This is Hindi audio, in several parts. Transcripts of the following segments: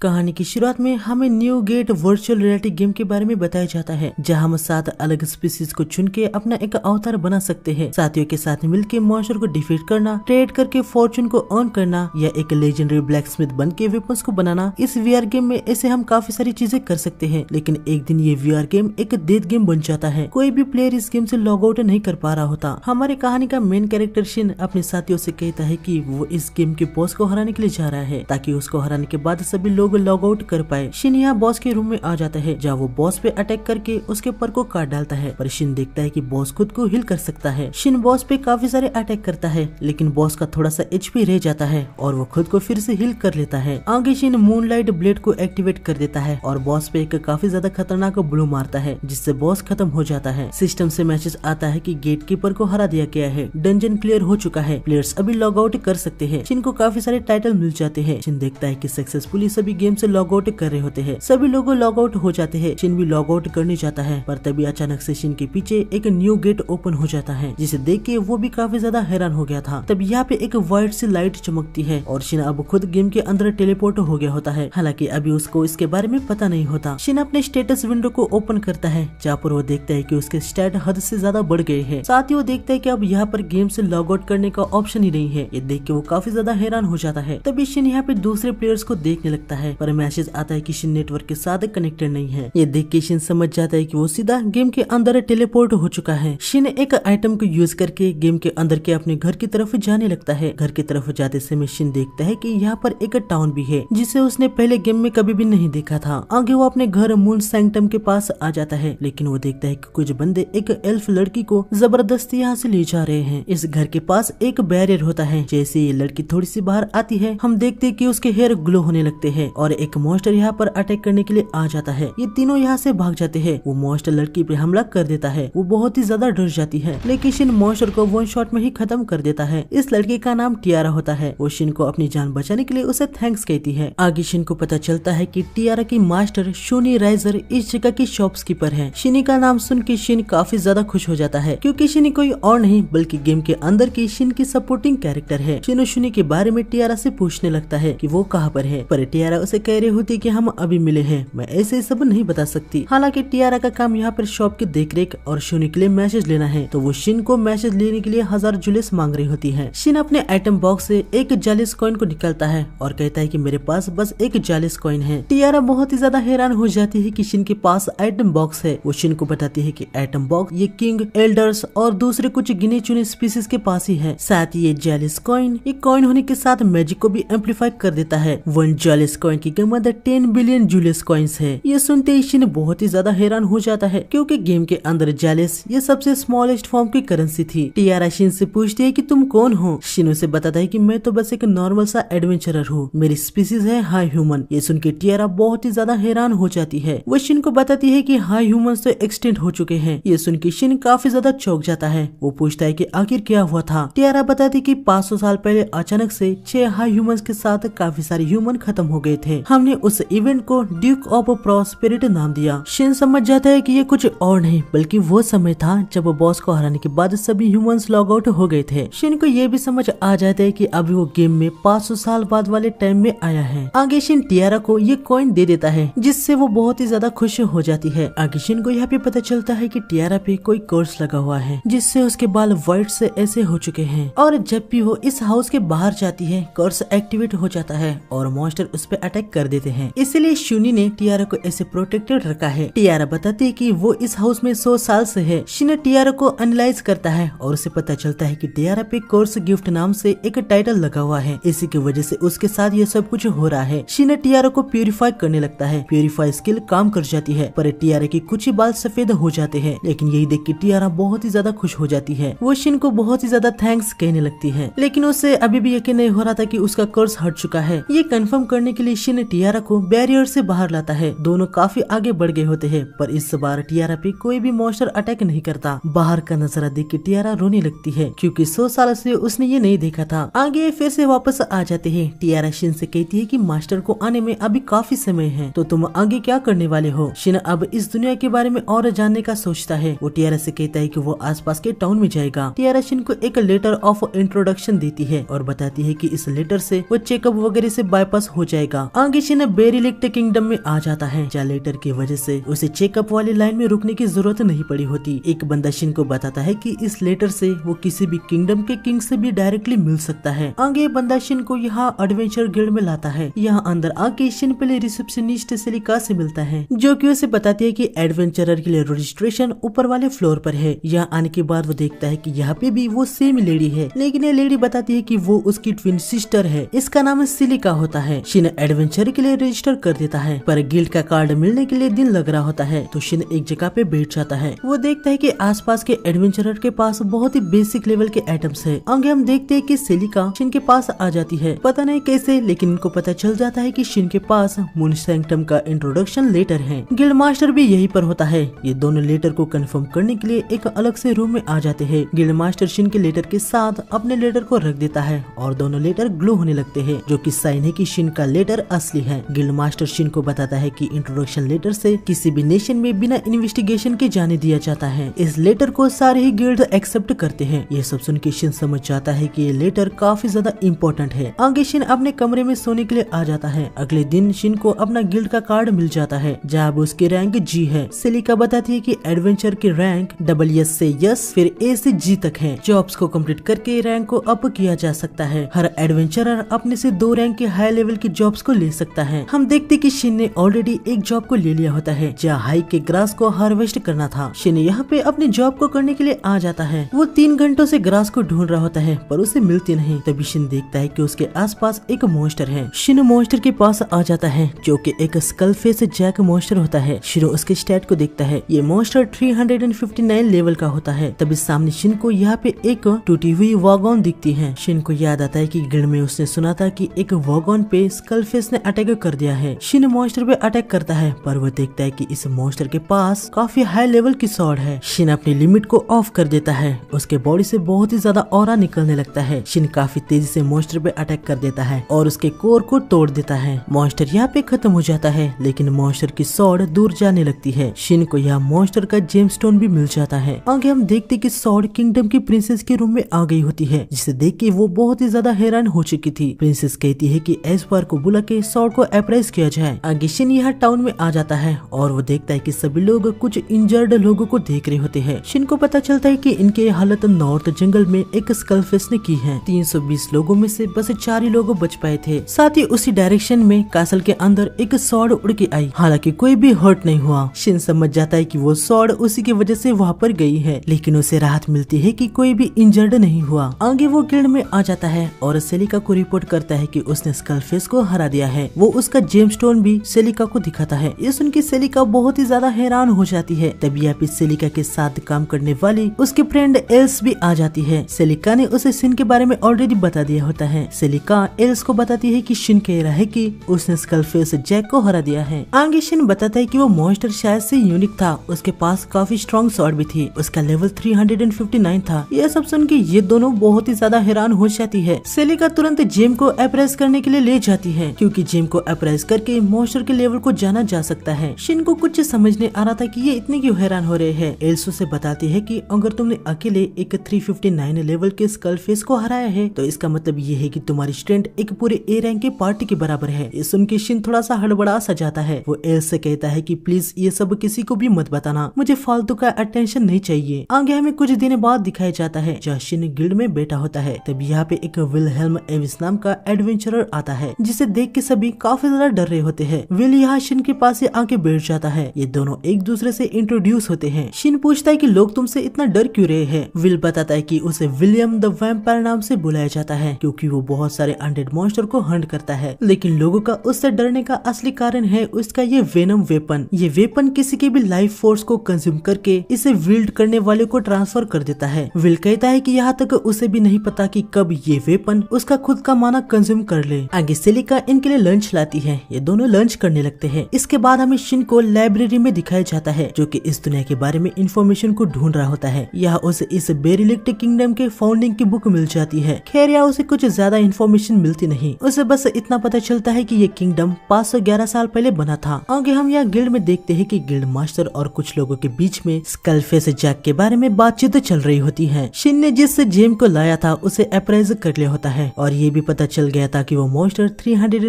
कहानी की शुरुआत में हमें new gate virtual reality game के बारे में बताया जाता है, जहां हम 7 अलग स्पीसीज को चुन के अपना एक अवतार बना सकते हैं। साथियों के साथ मिलकर मॉन्स्टर को डिफीट करना, ट्रेड करके फॉर्चून को अर्न करना या एक लेजेंडरी ब्लैकस्मिथ बन के वेपन्स को बनाना। इस वीआर गेम में ऐसे हम काफी सारी चीजें कर सकते हैं, लेकिन एक दिन ये वीआर गेम एक डेथ गेम बन जाता है। कोई भी प्लेयर इस गेम से लॉग आउट नहीं कर पा रहा होता। हमारी कहानी का मेन कैरेक्टर शिन अपने साथियों से कहता है कि वो इस गेम के बॉस को हराने के लिए जा रहा है, ताकि उसको हराने के बाद सभी लोग लॉग आउट कर पाए। शिन यहाँ बॉस के रूम में आ जाता है, जहाँ वो बॉस पे अटैक करके उसके पर को काट डालता है, पर शिन देखता है कि बॉस खुद को हील कर सकता है। शिन बॉस पे काफी सारे अटैक करता है, लेकिन बॉस का थोड़ा सा एचपी रह जाता है और वो खुद को फिर से हील कर लेता है। आगे शिन मूनलाइट ब्लेड को एक्टिवेट कर देता है और बॉस पे एक काफी ज्यादा खतरनाक ब्लो मारता है, जिससे बॉस खत्म हो जाता है। सिस्टम से मैसेज आता है कि गेट कीपर को हरा दिया गया है, डंजन क्लियर हो चुका है, प्लेयर्स अभी लॉग आउट कर सकते हैं। शिन को काफी सारे टाइटल मिल जाते हैं। शिन देखता है कि सक्सेसफुली सभी गेम से लॉग आउट कर रहे होते हैं, सभी लोग लॉग आउट हो जाते हैं। शिन भी लॉग आउट करने जाता है, पर तभी अचानक से शिन के पीछे एक न्यू गेट ओपन हो जाता है, जिसे देख के वो भी काफी ज्यादा हैरान हो गया था। तब यहाँ पे एक व्हाइट सी लाइट चमकती है और शिन अब खुद गेम के अंदर टेलीपोर्ट हो गया होता है। हालांकि अभी उसको इसके बारे में पता नहीं होता। शिन अपने स्टेटस विंडो को ओपन करता है, जहाँ पर वो देखता है कि उसके स्टैट हद से ज्यादा बढ़ गए हैं। साथ ही वो देखता है कि अब यहाँ पर गेम से लॉग आउट करने का ऑप्शन ही नहीं है। ये देख के वो काफी ज्यादा हैरान हो जाता है। तभी शिन यहाँ पे दूसरे प्लेयर्स को देखने लगता है, पर मैसेज आता है कि शिन नेटवर्क के साथ कनेक्टेड नहीं है। ये देख के शिन समझ जाता है कि वो सीधा गेम के अंदर टेलीपोर्ट हो चुका है। शिन एक आइटम को यूज करके गेम के अंदर के अपने घर की तरफ जाने लगता है। घर की तरफ जाते समय शिन देखता है कि यहाँ पर एक टाउन भी है, जिसे उसने पहले गेम में कभी भी नहीं देखा था। आगे वो अपने घर मून सैंक्टम के पास आ जाता है, लेकिन वो देखता है कि कुछ बंदे एक एल्फ लड़की को जबरदस्ती यहाँ से ले जा रहे हैं। इस घर के पास एक बैरियर होता है। जैसे ये लड़की थोड़ी सी बाहर आती है, हम देखते हैं कि उसके हेयर ग्लो होने लगते हैं और एक मॉन्स्टर यहाँ पर अटैक करने के लिए आ जाता है। ये तीनों यहाँ से भाग जाते हैं। वो मॉन्स्टर लड़की पे हमला कर देता है। वो बहुत ही ज्यादा डर जाती है, लेकिन शिन मॉन्स्टर को वन शॉट में ही खत्म कर देता है। इस लड़के का नाम टियारा होता है। वो शिन को अपनी जान बचाने के लिए उसे थैंक्स कहती है। आगे शिन को पता चलता है कि टियारा की मास्टर शोनी राइजर इस जगह की शॉप्सकीपर है। शिनी का नाम सुन के शिन काफी ज्यादा खुश हो जाता है, क्योंकि शिनी कोई और नहीं बल्कि गेम के अंदर की शिन की सपोर्टिंग कैरेक्टर है। शिन शोनी के बारे में टियारा से पूछने लगता है कि वो कहाँ पर है, पर टियारा उसे कह रही होती कि हम अभी मिले हैं, मैं ऐसे सब नहीं बता सकती। हालांकि टियारा का काम यहाँ पर शॉप की देखरेख और शोनी के लिए मैसेज लेना है, तो वो शिन को मैसेज लेने के लिए 1000 जुलिस मांग रही होती है। शिन अपने आइटम बॉक्स से एक जालिस कॉइन को निकालता है और कहता है कि मेरे पास बस एक जालिस कॉइन है। टियारा बहुत ही ज्यादा हैरान हो जाती है कि शिन के पास आइटम बॉक्स है। वो शिन को बताती है कि आइटम बॉक्स ये किंग, एल्डर्स और दूसरे कुछ गिने चुने स्पीसीज के पास ही है। साथ ही ये जालिस कॉइन, ये कॉइन होने के साथ मैजिक को भी एम्पलीफाई कर देता है। 1 जालिस कॉइन की कीमत 10 बिलियन जुलिस कॉइन्स है। ये सुनते ही शिन बहुत ही ज्यादा हैरान हो जाता है, क्योंकि गेम के अंदर जालिस ये सबसे स्मॉलेस्ट फॉर्म की करेंसी थी। टियारा शिन से पूछती है कि तुम कौन हो। शिन उसे बताता है कि मैं तो बस एक नॉर्मल सा एडवेंचरर हूँ, मेरी स्पीसीज है हाई ह्यूमन। ये सुन के टियारा बहुत ही ज्यादा हैरान हो जाती है। वो शिन को बताती है कि हाई ह्यूमंस तो एक्सटेंट हो चुके हैं। ये सुन के शिन काफी ज्यादा चौंक जाता है। वो पूछता है कि आखिर क्या हुआ था। टियारा बताती कि 500 साल पहले अचानक से 6 हाई ह्यूमंस के साथ काफी सारे ह्यूमन खत्म हो गए थे। हमने उस इवेंट को ड्यूक ऑफ प्रॉस्पेरिटी नाम दिया। शिन समझ जाता है कि ये कुछ और नहीं बल्कि वो समय था जब बॉस को हराने के बाद सभी ह्यूमंस लॉग आउट हो गए थे। शिन को ये भी समझ आ जाता है कि अभी वो गेम में 500 साल बाद वाले टाइम में आया है। आगे शिन टियारा को ये कॉइन दे देता है, जिससे वो बहुत ही ज्यादा खुश हो जाती है। आगे शिन को यहाँ पे पता चलता है कि टियारा पे कोई कर्स लगा हुआ है, जिससे उसके बाल व्हाइट से ऐसे हो चुके हैं, और जब भी वो इस हाउस के बाहर जाती है कर्स एक्टिवेट हो जाता है और मॉन्स्टर उस पे अटैक कर देते हैं। इसलिए शूनी ने टियारा को ऐसे प्रोटेक्टेड रखा है। टियारा बताती है कि वो इस हाउस में 100 साल से है। शिन टियारा को एनालाइज करता है और उसे पता चलता है कि टियारा पे कोर्स गिफ्ट नाम से एक टाइटल लगा हुआ है। इसी की वजह से उसके साथ ये सब कुछ हो रहा है। शिन टियारा को प्यूरिफाई करने लगता है। प्यूरिफाई स्किल काम कर जाती है, पर टियारा की कुछ ही बाल सफेद हो जाते हैं। लेकिन यही देख के टियारा बहुत ही ज्यादा खुश हो जाती है। वो शिन को बहुत ही ज्यादा थैंक्स कहने लगती है, लेकिन उससे अभी भी यकीन नहीं हो रहा था कि उसका कर्स हट चुका है। ये कंफर्म करने के लिए शिन टियारा को बैरियर से बाहर लाता है। दोनों काफी आगे बढ़ गए होते हैं, पर इस बार टियारा पे कोई भी मॉन्स्टर अटैक नहीं करता। बाहर का नजारा देख के टियारा रोने लगती है, क्योंकि 100 साल से उसने ये नहीं देखा था। आगे फिर से वापस आ जाते हैं। टियारा शिन से कहती है कि मास्टर को आने में अभी काफी समय है, तो तुम आगे क्या करने वाले हो। शिन अब इस दुनिया के बारे में और जानने का सोचता है। वो टियारा से कहता है कि वो आसपास के टाउन में जाएगा। टियारा शिन को एक लेटर ऑफ इंट्रोडक्शन देती है और बताती है कि इस लेटर से वो चेकअप वगैरह से बाईपास हो जाएगा। आगे शिन बेरिलिक्ट किंगडम में आ जाता है, जहाँ लेटर की वजह से उसे चेकअप वाली लाइन में रुकने की जरूरत नहीं पड़ी होती। एक बंदा शिन को बताता है कि इस लेटर से वो किसी भी किंगडम के किंग से भी डायरेक्टली मिल सकता है। आगे बंदा शिन को यहाँ एडवेंचर गिल्ड में लाता है। यहाँ अंदर आके शिन पहले रिसेप्शनिस्ट सेलिका से मिलता है, जो कि उसे बताती है कि एडवेंचरर के लिए रजिस्ट्रेशन ऊपर वाले फ्लोर पर है। यहाँ आने के बाद वो देखता है कि यहाँ पे भी वो सेम लेडी है, लेकिन ये लेडी बताती है कि वो उसकी ट्विन सिस्टर है। इसका नाम सिलिका होता है। शिन एडवेंचर के लिए रजिस्टर कर देता है, पर गिल्ड का कार्ड मिलने के लिए दिन लग रहा होता है। तो शिन एक जगह पे बैठ जाता है। वो देखता है कि आसपास के एडवेंचरर के पास बहुत ही बेसिक लेवल के आइटम्स है। आगे हम देखते हैं कि सेलिका शिन के पास आ जाती है, पता नहीं कैसे, लेकिन इनको पता चल जाता है कि शिन के पास मून सैंक्टम का इंट्रोडक्शन लेटर है। गिल्ड मास्टर भी यही पर होता है। ये दोनों लेटर को कंफर्म करने के लिए एक अलग से रूम में आ जाते हैं। गिल्ड मास्टर शिन के लेटर के साथ अपने लेटर को रख देता है और दोनों लेटर ग्लो होने लगते हैं, जो कि साइन है कि शिन का लेटर असली है। गिल्ड मास्टर शिन को बताता है कि इंट्रोडक्शन लेटर से किसी भी नेशन में बिना इन्वेस्टिगेशन के जाने दिया जाता है। इस लेटर को सारे ही गिल्ड एक्सेप्ट करते हैं। ये सब सुन के शिन समझ जाता है कि ये लेटर काफी ज्यादा इम्पोर्टेंट है। आगे शिन अपने कमरे में सोने के लिए आ जाता है। अगले दिन शिन को अपना गिल्ड का कार्ड मिल जाता है, जहाँ उसकी रैंक जी है। सेलिका बताती है कि एडवेंचर की रैंक WS से यस फिर A से G तक है। जॉब्स को कंप्लीट करके रैंक को अप किया जा सकता है। हर एडवेंचरर अपने से 2 रैंक के हाई लेवल की जॉब्स को ले सकता है। हम देखते कि शिन ने ऑलरेडी एक जॉब को ले लिया होता है, जहाँ हाई के ग्रास को हार्वेस्ट करना था। शिन यहाँ पे अपनी जॉब को करने के लिए आ जाता है। वो 3 घंटों से ग्रास को ढूंढ रहा होता है, पर उसे मिलती नहीं। तभी शिन देखता है कि उसके आसपास एक मॉन्स्टर है। शिन मॉन्स्टर के पास आ जाता है, जो कि एक स्कल फेस जैक मॉन्स्टर होता है। शिन उसके स्टैट को देखता है। ये मॉन्स्टर 359 लेवल का होता है। तभी सामने शिन को यहाँ पे एक टूटी हुई वॉगन दिखती है। शिन को याद आता है कि गिल्ड में उसने सुना था कि एक वॉगन पे स्कल फेस ने अटैक कर दिया है। शिन मॉन्स्टर पे अटैक करता है, पर वो देखता है कि इस मॉन्स्टर के पास काफी हाई लेवल की स्वॉर्ड है। शिन अपनी लिमिट को ऑफ कर देता है। उसके बॉडी से बहुत ही ज्यादा ऑरा निकलने लगता है। शिन काफी तेजी से मॉन्स्टर पे अटैक कर देता है और उसके कोर को तोड़ देता है। मॉन्स्टर यहाँ पे खत्म हो जाता है, लेकिन मॉन्स्टर की स्वॉर्ड दूर जाने लगती है। शिन को यहाँ मॉन्स्टर का जेमस्टोन भी मिल जाता है। आगे हम देखते कि स्वॉर्ड किंगडम की प्रिंसेस के रूम में आ गई होती है, जिसे देख के वो बहुत ही ज्यादा हैरान हो चुकी थी। प्रिंसेस कहती है कि एस्पार को बुला के स्वॉर्ड को अप्राइज किया जाए। आगे शिन यहाँ टाउन में आ जाता है और वो देखता है कि सभी लोग कुछ इंजर्ड लोगों को देख रहे होते हैं। शिन को पता चलता है कि इनके हालत नॉर्थ जंगल में एक स्कलफेस ने की है। 320 लोगों में से बस 4 ही लोग बच पाए थे। साथ ही उसी डायरेक्शन में कासल के अंदर एक स्वॉर्ड उड़ के आई। हालांकि कोई भी हर्ट नहीं हुआ। शिन समझ जाता है कि वो स्वॉर्ड उसी की वजह से वहाँ पर गई है, लेकिन उसे राहत मिलती है कि कोई भी इंजर्ड नहीं हुआ। आगे वो गिल्ड में आ जाता है और सेलिका को रिपोर्ट करता है कि उसने स्कलफेस को हरा दिया है। वो उसका जेमस्टोन भी सेलिका को दिखाता है। ये सुन के सेलिका बहुत ही ज्यादा हैरान हो जाती है। तभी यहाँ पे सेलिका के साथ काम करने वाली उसकी फ्रेंड एल्स भी आ जाती है। सेलिका ने उसे शिन के बारे में ऑलरेडी बता दिया होता है। सेलिका एल्स को बताती है कि शिन कह रहा है कि उसने स्कलफेस जैक को हरा दिया है। आगे शिन बताता है कि वो मॉन्स्टर शायद से यूनिक था। उसके पास काफी स्ट्रॉन्ग स्वॉर्ड भी थी। उसका लेवल 359 था। यह सब सुन के ये दोनों बहुत ही ज्यादा हैरान हो जाती है। सेलिका तुरंत जेम को अप्राइज करने के लिए ले जाती है, क्योंकि जेम को अप्राइज करके मॉन्स्टर के लेवल को जाना जा सकता है। शिन को कुछ समझ नहीं आ रहा था कि ये इतने क्यों हैरान हो रहे हैं। एल्सो से बताती है कि अगर तुमने अकेले एक 359 लेवल के स्कल फेस को हराया है, तो इसका मतलब ये है कि तुम्हारी स्ट्रेंथ एक पूरे ए रैंक के पार्टी के बराबर है। ये सुन के शिन थोड़ा सा हड़बड़ा सा जाता है। वो एल्स से कहता है कि प्लीज ये सब किसी को भी मत बताना, मुझे फालतू का अटेंशन नहीं चाहिए। आगे हमें कुछ दिन बाद दिखाया जाता है, जहाँ शिन गिल्ड में बैठा होता है। तब यहाँ पे एक विलहेल्म एविस नाम का एडवेंचरर आता है, जिसे देख के सभी काफी ज्यादा डर रहे होते हैं। विल यहाँ शिन के पास से आके बैठ जाता है। ये दोनों एक दूसरे से इंट्रोड्यूस होते हैं। शिन पूछता है कि लोग तुमसे इतना डर क्यों रहे हैं। विल बताता है कि उसे विलियम द वैम्पायर नाम से बुलाया जाता है, क्योंकि वो बहुत सारे अनडेड मॉन्स्टर को हंट करता है। लेकिन लोगों का उससे डरने का असली कारण है उसका ये वेनम वेपन। ये वेपन किसी के भी लाइफ फोर्स को कंज्यूम करके इसे विल्ड करने वाले को ट्रांसफर कर देता है। विल कहता है कि यहाँ तक उसे भी नहीं पता कि कब ये वेपन उसका खुद का माना कंज्यूम कर ले। आगे सेलिका इनके लिए लंच लाती है। ये दोनों लंच करने लगते हैं। इसके बाद हमें शिन को लाइब्रेरी में दिखाया जाता है, जो कि इस दुनिया के बारे में इंफॉर्मेशन को ढूंढ रहा होता है। यहाँ उसे इस बेरिलिक्ट किंगडम के फाउंडिंग की बुक मिल जाती है। खैर यहाँ उसे कुछ ज्यादा इंफॉर्मेशन मिलती नहीं। उसे बस इतना पता चलता है कि ये किंगडम 511 साल पहले बना था। आगे हम यहाँ गिल्ड में देखते हैं कि गिल्ड मास्टर और कुछ लोगों के बीच में स्कलफेस जैक के बारे में बातचीत चल रही होती है। शिन ने जिस जेम को लाया था उसे अप्राइज कर लिया होता है, और ये भी पता चल गया था कि वो मॉन्स्टर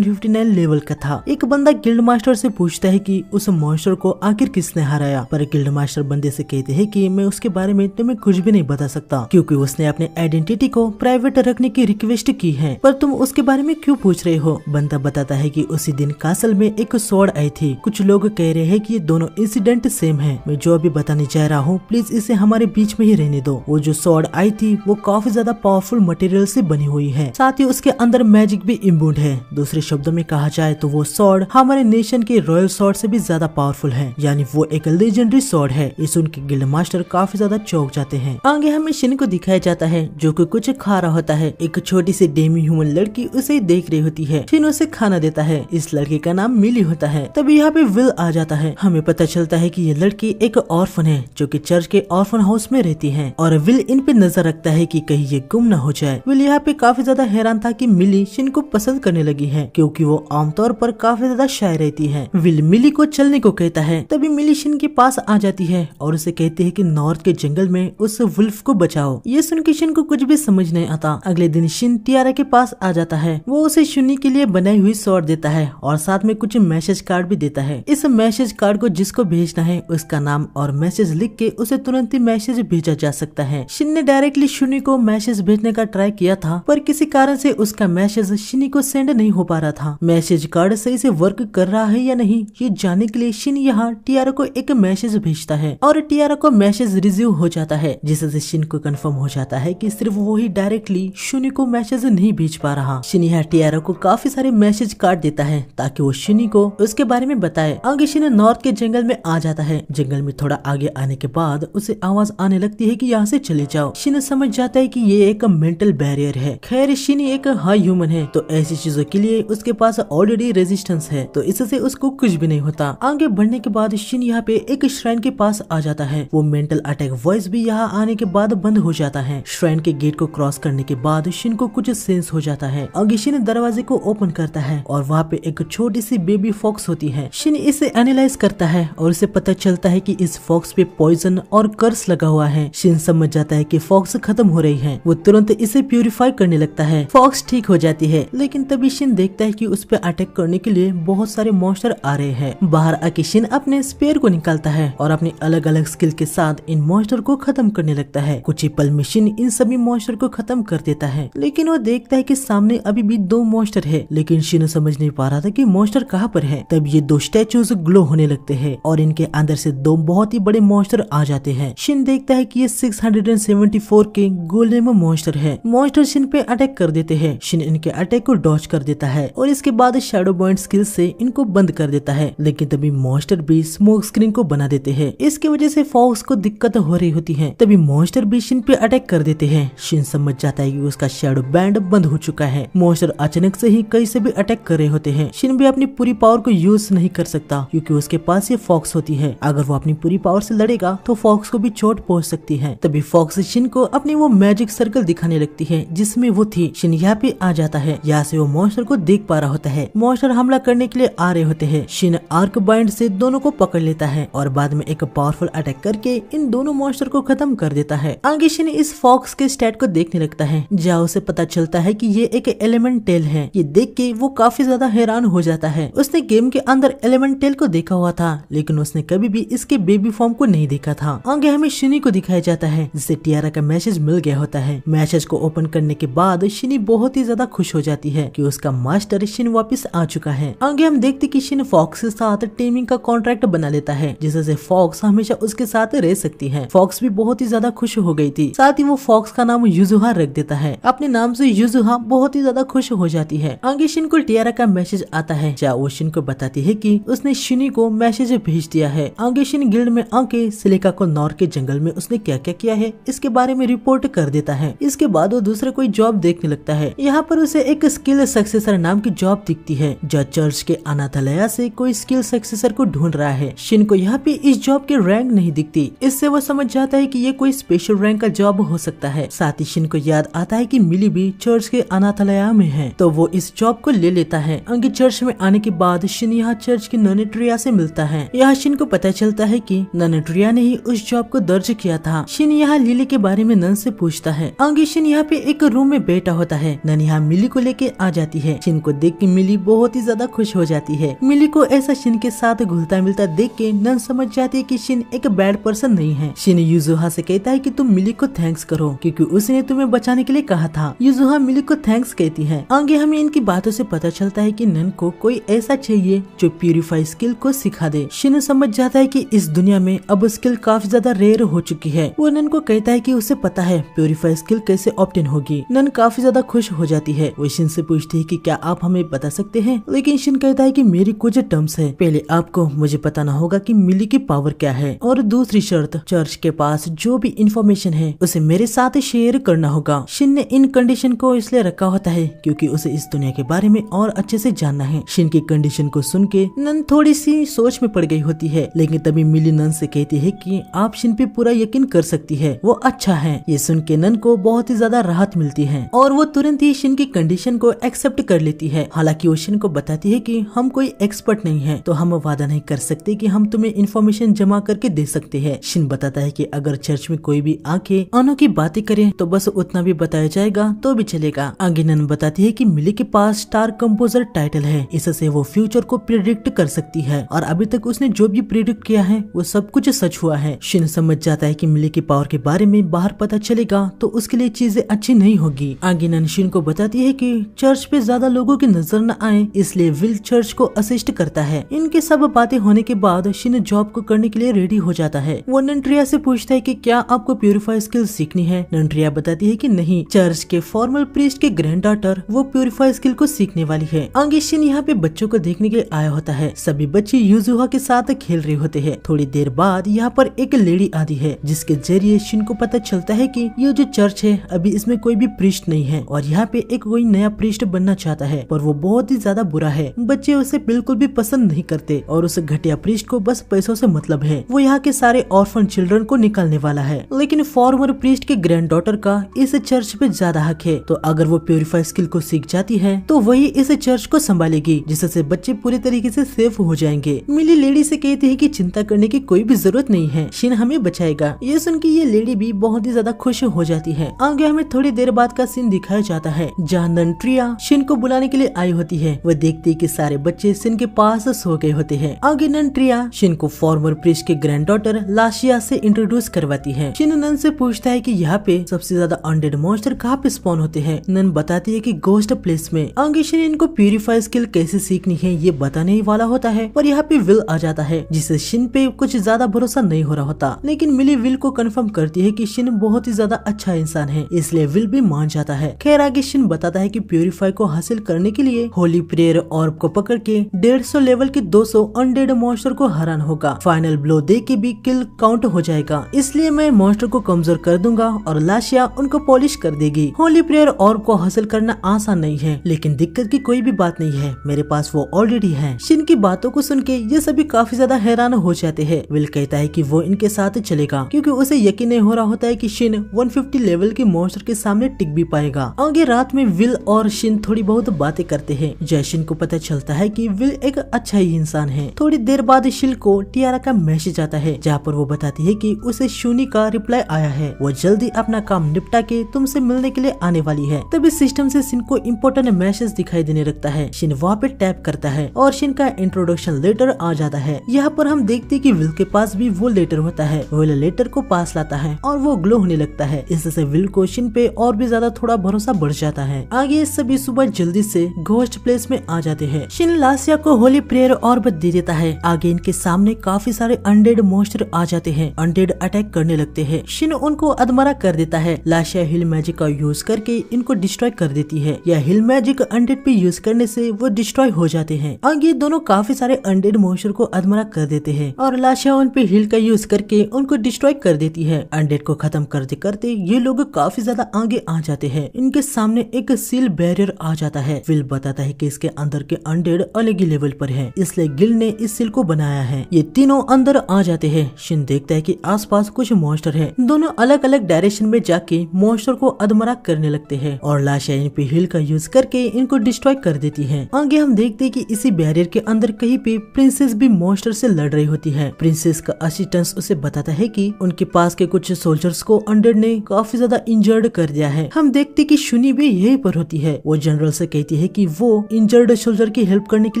59 लेवल का था। एक बंदा गिल्ड मास्टर से पूछता है कि उस मॉन्स्टर को आखिर किसने हराया, पर गिल्ड मास्टर बंदे से कहते हैं कि मैं उसके बारे में तुम्हें कुछ भी नहीं बता सकता क्योंकि उसने अपने आइडेंटिटी को प्राइवेट रखने की रिक्वेस्ट की है, पर तुम उसके बारे में क्यों पूछ रहे हो। बंदा बताता है कि उसी दिन कासल में एक स्वॉर्ड आई थी। कुछ लोग कह रहे हैं कि ये दोनों इंसिडेंट सेम है। मैं जो अभी बताने जा रहा हूँ प्लीज इसे हमारे बीच में ही रहने दो। वो जो स्वॉर्ड आई थी वो काफी ज्यादा पावरफुल मटेरियल से बनी हुई है, साथ ही उसके अंदर मैजिक भी इम्बूड है। दूसरे शब्दों में कहा जाए तो वो स्वॉर्ड हमारे नेशन के रॉयल स्वॉर्ड से भी ज्यादा पावरफुल है, यानी वो एक लेजेंडरी स्वॉर्ड है। ये सुन के गिल्ड मास्टर काफी ज्यादा चौंक जाते हैं। आगे हमें शिन को दिखाया जाता है जो कि कुछ खा रहा होता है। एक छोटी सी डेमी ह्यूमन लड़की उसे देख रही होती है। शिन उसे खाना देता है। इस लड़की का नाम मिली होता है। तभी यहाँ पे विल आ जाता है। हमें पता चलता है कि ये लड़की एक ऑर्फन है जो कि चर्च के ऑर्फन हाउस में रहती है और विल इन पे नजर रखता है कि कहीं ये गुम न हो जाए। विल यहाँ पे काफी ज्यादा हैरान था कि मिली शिन को पसंद करने लगी है क्योंकि वो आमतौर पर काफी ज्यादा शाय रहती है। विल मिली को चलने को कहता है। तभी मिली शिन के पास आ जाती है और उसे कहती है कि नॉर्थ के जंगल में उस वुल्फ को बचाओ। ये सुन के शिन को कुछ भी समझ नहीं आता। अगले दिन शिन टियारा के पास आ जाता है। वो उसे शुनी के लिए बनाई हुई स्वॉर्ड देता है और साथ में कुछ मैसेज कार्ड भी देता है। इस मैसेज कार्ड को जिसको भेजना है उसका नाम और मैसेज लिख के उसे तुरंत ही मैसेज भेजा जा सकता है। शिन ने डायरेक्टली शुनी को मैसेज भेजने का ट्राई किया था, पर किसी कारण से उसका मैसेज शिनी को सेंड नहीं हो पा रहा था। मैसेज कार्ड सही से वर्क कर रहा है या नहीं ये जानने के लिए शिन यहाँ टियारा को एक मैसेज भेजता है और टियारा को मैसेज रिसीव हो जाता है, जिससे शिन को कंफर्म हो जाता है कि सिर्फ वो ही डायरेक्टली शुनी को मैसेज नहीं भेज पा रहा। शिन यहाँ टियारा को काफी सारे मैसेज कार्ड देता है ताकि वो शुनी को उसके बारे में बताए। आगे शिन नॉर्थ के जंगल में आ जाता है। जंगल में थोड़ा आगे आने के बाद उसे आवाज आने लगती है कि यहाँ से चले जाओ। शिन समझ जाता है कि ये एक मेंटल बैरियर है। खैर शिन एक हाई ह्यूमन है तो ऐसी चीजों के लिए उसके पास ऑलरेडी रेजिस्टेंस है, तो इससे उसको कुछ भी नहीं होता। आगे बढ़ने के बाद शिन यहाँ पे एक श्राइन के पास आ जाता है। वो मेंटल अटैक वॉइस भी यहाँ आने के बाद बंद हो जाता है। श्राइन के गेट को क्रॉस करने के बाद शिन को कुछ सेंस हो जाता है। आगे शिन दरवाजे को ओपन करता है और वहाँ पे एक छोटी सी बेबी फॉक्स होती है। शिन इसे एनालाइज करता है और उसे पता चलता है कि इस फॉक्स पे पॉइजन और कर्स लगा हुआ है। शिन समझ जाता है कि फॉक्स खत्म हो रही है। वो तुरंत इसे प्यूरिफाई करने लगता है। फॉक्स ठीक हो जाती है, लेकिन तभी शिन देखता है कि उस पे अटैक करने के लिए बहुत सारे मॉन्स्टर आ रहे हैं। बाहर आके शिन अपने स्पेयर को निकालता है और अपनी अलग अलग स्किल के साथ इन मॉन्स्टर को खत्म करने लगता है। कुछ ही पल में शिन इन सभी मॉन्स्टर को खत्म कर देता है, लेकिन वो देखता है कि सामने अभी भी 2 मॉन्स्टर है, लेकिन शिन समझ नहीं पा रहा था कि मॉन्स्टर कहाँ पर है। तब ये 2 स्टैचूज ग्लो होने लगते हैं और इनके अंदर से 2 बहुत ही बड़े मॉन्स्टर आ जाते हैं। शिन देखता है कि ये 674 के गोलेम मॉन्स्टर है। मॉन्स्टर शिन पे अटैक कर देते हैं। शिन इनके अटैक को डॉज कर देता है और इसके बाद शैडो पॉइंट स्किल से इनको बंद कर देता है, लेकिन तभी मॉन्स्टर भी स्मोक स्क्रीन को बना देते हैं। इसकी वजह से फॉक्स को दिक्कत हो रही होती है। तभी मॉन्स्टर भी शिन पे अटैक कर देते हैं। शिन समझ जाता है कि उसका शैडो बैंड बंद हो चुका है। मॉन्स्टर अचानक से ही कहीं से भी अटैक कर रहे होते हैं। शिन भी अपनी पूरी पावर को यूज नहीं कर सकता क्योंकि उसके पास ये फॉक्स होती है। अगर वो अपनी पूरी पावर से लड़ेगा तो फॉक्स को भी चोट पहुंच सकती है। तभी फॉक्स शिन को अपनी वो मैजिक सर्कल दिखाने लगती है जिसमें वो थी। शिन यहाँ पे आ जाता है। यहाँ से वो मॉन्स्टर को देख पा रहा होता है। मॉन्स्टर हमला करने के लिए आ रहे होते हैं। शिन आर्क बाइंड से दोनों को पकड़ लेता है और बाद में एक पावरफुल अटैक करके इन दोनों मॉन्स्टर को खत्म कर देता है। आगे शिन इस फॉक्स के स्टैट को देखने लगता है जहाँ उसे पता चलता है कि ये एक एलिमेंटेल है। ये देख के वो काफी ज्यादा हैरान हो जाता है। उसने गेम के अंदर एलिमेंटेल को देखा हुआ था, लेकिन उसने कभी भी इसके बेबी फॉर्म को नहीं देखा था। आगे हमें शिनी को दिखाया जाता है जिसे टियारा का मैसेज मिल गया होता है। मैसेज को ओपन करने के बाद शिनी बहुत ही ज्यादा खुश हो जाती है कि उसका मास्टर शिन वापस आ चुका है। आगे हम देखते कि शिन फॉक्स के साथ टीमिंग का कॉन्ट्रैक्ट बना लेता है जिससे फॉक्स हमेशा उसके साथ रह सकती है। फॉक्स भी बहुत ही ज्यादा खुश हो गई थी। साथ ही वो फॉक्स का नाम युजुहा रख देता है। अपने नाम से युजुहा बहुत ही ज्यादा खुश हो जाती है। आगे शिन को टियारा का मैसेज आता है जहाँ वो शिन को बताती है कि उसने शिनी को मैसेज भेज दिया है। आगे शिन गिल्ड में आके सिलिका को नॉर्थ के जंगल में उसने क्या क्या किया है इसके बारे में रिपोर्ट कर देता है। इसके बाद वो दूसरे कोई जॉब देखने लगता है। यहाँ पर उसे एक स्किल सक्सेसर नाम की जॉब दिखती है जहाँ चर्च के अनाथालय से कोई स्किल सक्सेसर को ढूंढ रहा है। शिन को यहाँ पे इस जॉब की रैंक नहीं दिखती। इससे वो समझ जाता है कि ये कोई स्पेशल रैंक का जॉब हो सकता है। साथ ही शिन को याद आता है कि मिली भी चर्च के अनाथालय में है, तो वो इस जॉब को ले लेता है। आगे चर्च में आने के बाद शिन यहाँ चर्च की ननेट्रिया से मिलता है। यहाँ शिन को पता चलता है कि ननेट्रिया ने ही उस जॉब को दर्ज किया था। शिन यहाँ लिली के बारे में नन से पूछता है। आगे शिन यहाँ पे एक रूम में बैठा होता है। नन यहाँ मिली को लेके आ जाती है। शिन को देख के मिली बहुत ही ज्यादा खुश हो जाती है। मिली को ऐसा शिन के साथ घुलता मिलता देख के नन समझ जाती है कि शिन एक बैड पर्सन नहीं है। शिन युजुहा से कहता है कि तुम मिली को थैंक्स करो क्योंकि उसने तुम्हें बचाने के लिए कहा था। युजुहा मिली को थैंक्स कहती है। आगे हमें इनकी बातों से पता चलता है कि नन को कोई ऐसा चाहिए जो प्यूरिफाई स्किल को सिखा दे। शिन समझ जाता है कि इस दुनिया में अब स्किल काफी ज्यादा रेयर हो चुकी है। वो नन को कहता है कि उसे पता है प्यूरिफाई स्किल कैसे ऑब्टेन होगी। नन काफी ज्यादा खुश हो जाती है। वो शिन से पूछती है कि क्या आप हमें बता सकते हैं, लेकिन शिन कहता है कि मेरी कुछ टर्म्स है, पहले आपको मुझे बताना होगा कि मिली की पावर क्या है, और दूसरी शर्त चर्च के पास जो भी इंफॉर्मेशन है उसे मेरे साथ शेयर करना होगा। शिन ने इन कंडीशन को इसलिए रखा होता है क्योंकि उसे इस दुनिया के बारे में और अच्छे से जानना है। शिन की कंडीशन को सुन के नन थोड़ी सी सोच में पड़ गई होती है, लेकिन तभी मिली नन से कहती है कि आप शिन पे पूरा यकीन कर सकती है, वो अच्छा है। ये सुन के नन को बहुत ही ज्यादा राहत मिलती है और वो तुरंत ही शिन की कंडीशन को एक्सेप्ट कर लेती है। हालांकि वो शिन को बताती है कि हम कोई एक्सपर्ट नहीं है, तो हम वादा नहीं कर सकते कि हम तुम्हें इन्फॉर्मेशन जमा करके दे सकते हैं। शिन बताता है कि अगर चर्च में कोई भी आके अनोखी बातें करे तो बस उतना भी बताया जाएगा तो भी चलेगा। आगे नन बताती है कि मिली के पास स्टार कंपोजर टाइटल है, इससे वो फ्यूचर को प्रिडिक्ट कर सकती है और अभी तक उसने जो भी प्रिडिक्ट किया है वो सब कुछ सच हुआ है। शिन समझ जाता है कि मिली की पावर के बारे में बाहर पता चलेगा तो उसके लिए चीजें अच्छी नहीं होगी। आगे नन शिन को बताती है कि चर्च पे ज्यादा लोगों की नजर न आए, इसलिए विल चर्च को असिस्ट करता है। इनके सब बातें होने के बाद शिन जॉब को करने के लिए रेडी हो जाता है। वो नंट्रिया से पूछता है कि क्या आपको प्यूरिफाई स्किल सीखनी है। नंट्रिया बताती है कि नहीं, चर्च के फॉर्मल प्रीस्ट के ग्रैंड डॉटर वो प्यूरिफाई स्किल को सीखने वाली है। आगे शिन यहाँ पे बच्चों को देखने के लिए आया होता है। सभी बच्चे युजुहा के साथ खेल रहे होते हैं। थोड़ी देर बाद यहाँ पर एक लेडी आती है जिसके जरिए शिन को पता चलता है कि ये जो चर्च है अभी इसमें कोई भी प्रीस्ट नहीं है और यहाँ पे एक कोई नया प्रीस्ट बनना चाहता है, पर वो बहुत ही ज्यादा बुरा है। बच्चे उसे बिल्कुल भी पसंद नहीं करते और उस घटिया प्रीस्ट को बस पैसों से मतलब है। वो यहाँ के सारे ऑर्फन चिल्ड्रन को निकालने वाला है, लेकिन फॉर्मर प्रीस्ट के ग्रैंड डॉटर का इस चर्च पे ज्यादा हक है, तो अगर वो प्यूरिफाई स्किल को सीख जाती है तो वही इस चर्च को संभालेगी, जिससे बच्चे पूरी तरीके से सेफ हो जाएंगे। मिली लेडी से कहती है कि चिंता करने की कोई भी जरूरत नहीं है, शिन हमें बचाएगा। ये सुन के ये लेडी भी बहुत ही ज्यादा खुश हो जाती है। आगे हमें थोड़ी देर बाद का सीन दिखाया जाता है जहाँ नंट्रिया शिन को बुलाने के लिए आई होती है। वह देखती है कि सारे बच्चे शिन के पास सो गए होते हैं। आगे नंट्रिया शिन को फॉर्मर प्रीस्ट के ग्रैंड डॉटर लाशिया से इंट्रोड्यूस करवाती है। शिन नन से पूछता है कि यहाँ पे सबसे ज्यादा अनडेड मॉन्स्टर कहाँ पे स्पॉन होते हैं। नन बताती है कि घोस्ट प्लेस में। आगे शिन इनको प्यूरिफाई स्किल कैसे सीखनी है ये बताने ही वाला होता है, पर यहाँ पे विल आ जाता है जिससे शिन पे कुछ ज्यादा भरोसा नहीं हो रहा होता, लेकिन मिली विल को कंफर्म करती है कि शिन बहुत ही ज्यादा अच्छा इंसान है, इसलिए विल भी मान जाता है। खैर आगे शिन बताता है कि प्यूरिफाई को हासिल करने के लिए होली प्रेयर ऑर्ब को पकड़ के 150 लेवल के 200 अनडेड मॉन्स्टर को हराना होगा। फाइनल ब्लो दे के भी किल काउंट हो जाएगा, इसलिए मैं मॉन्स्टर को कमजोर कर दूंगा और लाशिया उनको पॉलिश कर देगी। होली प्रेयर ऑर्ब को हासिल करना आसान नहीं है, लेकिन दिक्कत की कोई भी बात नहीं है, मेरे पास वो ऑलरेडी है। शिन की बातों को सुन के ये सभी काफी ज्यादा हैरान हो जाते हैं। विल कहता है कि वो इनके साथ चलेगा क्योंकि उसे यकीन नहीं हो रहा होता है कि शिन 150 लेवल के मॉन्स्टर के सामने टिक भी पाएगा। आगे रात में विल और शिन थोड़ी बहुत बातें करते हैं। जैशिन को पता चलता है कि विल एक अच्छा ही इंसान है। थोड़ी देर बाद शिल को टियारा का मैसेज आता है जहाँ पर वो बताती है कि उसे शूनी का रिप्लाई आया है, वो जल्दी अपना काम निपटा के तुमसे मिलने के लिए आने वाली है। तभी सिस्टम से शिन को इम्पोर्टेंट मैसेज दिखाई देने लगता है। शिन वहाँ पे टैप करता है और शिन का इंट्रोडक्शन लेटर आ जाता है। यहाँ पर हम देखते कि विल के पास भी वो लेटर होता है। विल लेटर को पास लाता है और वो ग्लो होने लगता है, इससे विल को शिन पे और भी ज्यादा थोड़ा भरोसा बढ़ जाता है। आगे सभी सुबह जल्दी से घोस्ट प्लेस में आ जाते हैं। शिन लाशिया को होली प्रेयर ऑर्ब दे देता है। आगे इनके सामने काफी सारे अनडेड मॉन्स्टर आ जाते हैं, अनडेड अटैक करने लगते हैं। शिन उनको अधमरा कर देता है। लाशिया हिल मैजिक का यूज करके इनको डिस्ट्रॉय कर देती है। यह हिल मैजिक अनडेड पे यूज करने से वो डिस्ट्रॉय हो जाते हैं। आगे दोनों काफी सारे अनडेड मॉन्स्टर को अधमरा कर देते हैं और लाशिया उन पे हिल का यूज करके उनको डिस्ट्रॉय कर देती है। अनडेड को खत्म करते करते ये लोग काफी ज्यादा आगे आ जाते हैं। इनके सामने एक सील बैरियर आ जाता है। विल बताता है कि इसके अंदर के अनडेड अलग ही लेवल पर है, इसलिए गिल ने इस सील को बनाया है। ये तीनों अंदर आ जाते हैं। शिन देखता है कि आसपास कुछ मॉन्स्टर है। दोनों अलग अलग डायरेक्शन में जाके मॉन्स्टर को अधमरा करने लगते हैं और लाशिया इन पे हिल का यूज करके इनको डिस्ट्रॉय कर देती है। आगे हम देखते हैं कि इसी बैरियर के अंदर कहीं पे प्रिंसेस भी मॉन्स्टर से लड़ रही होती है। प्रिंसेस का असिस्टेंट उसे बताता है कि उनके पास के कुछ सोल्जर्स को अनडेड ने काफी ज्यादा इंजर्ड कर दिया है। हम देखते कि शूनी भी यहीं पर होती है। वो जनरल से कहती है है कि वो इंजर्ड सोल्जर की हेल्प करने के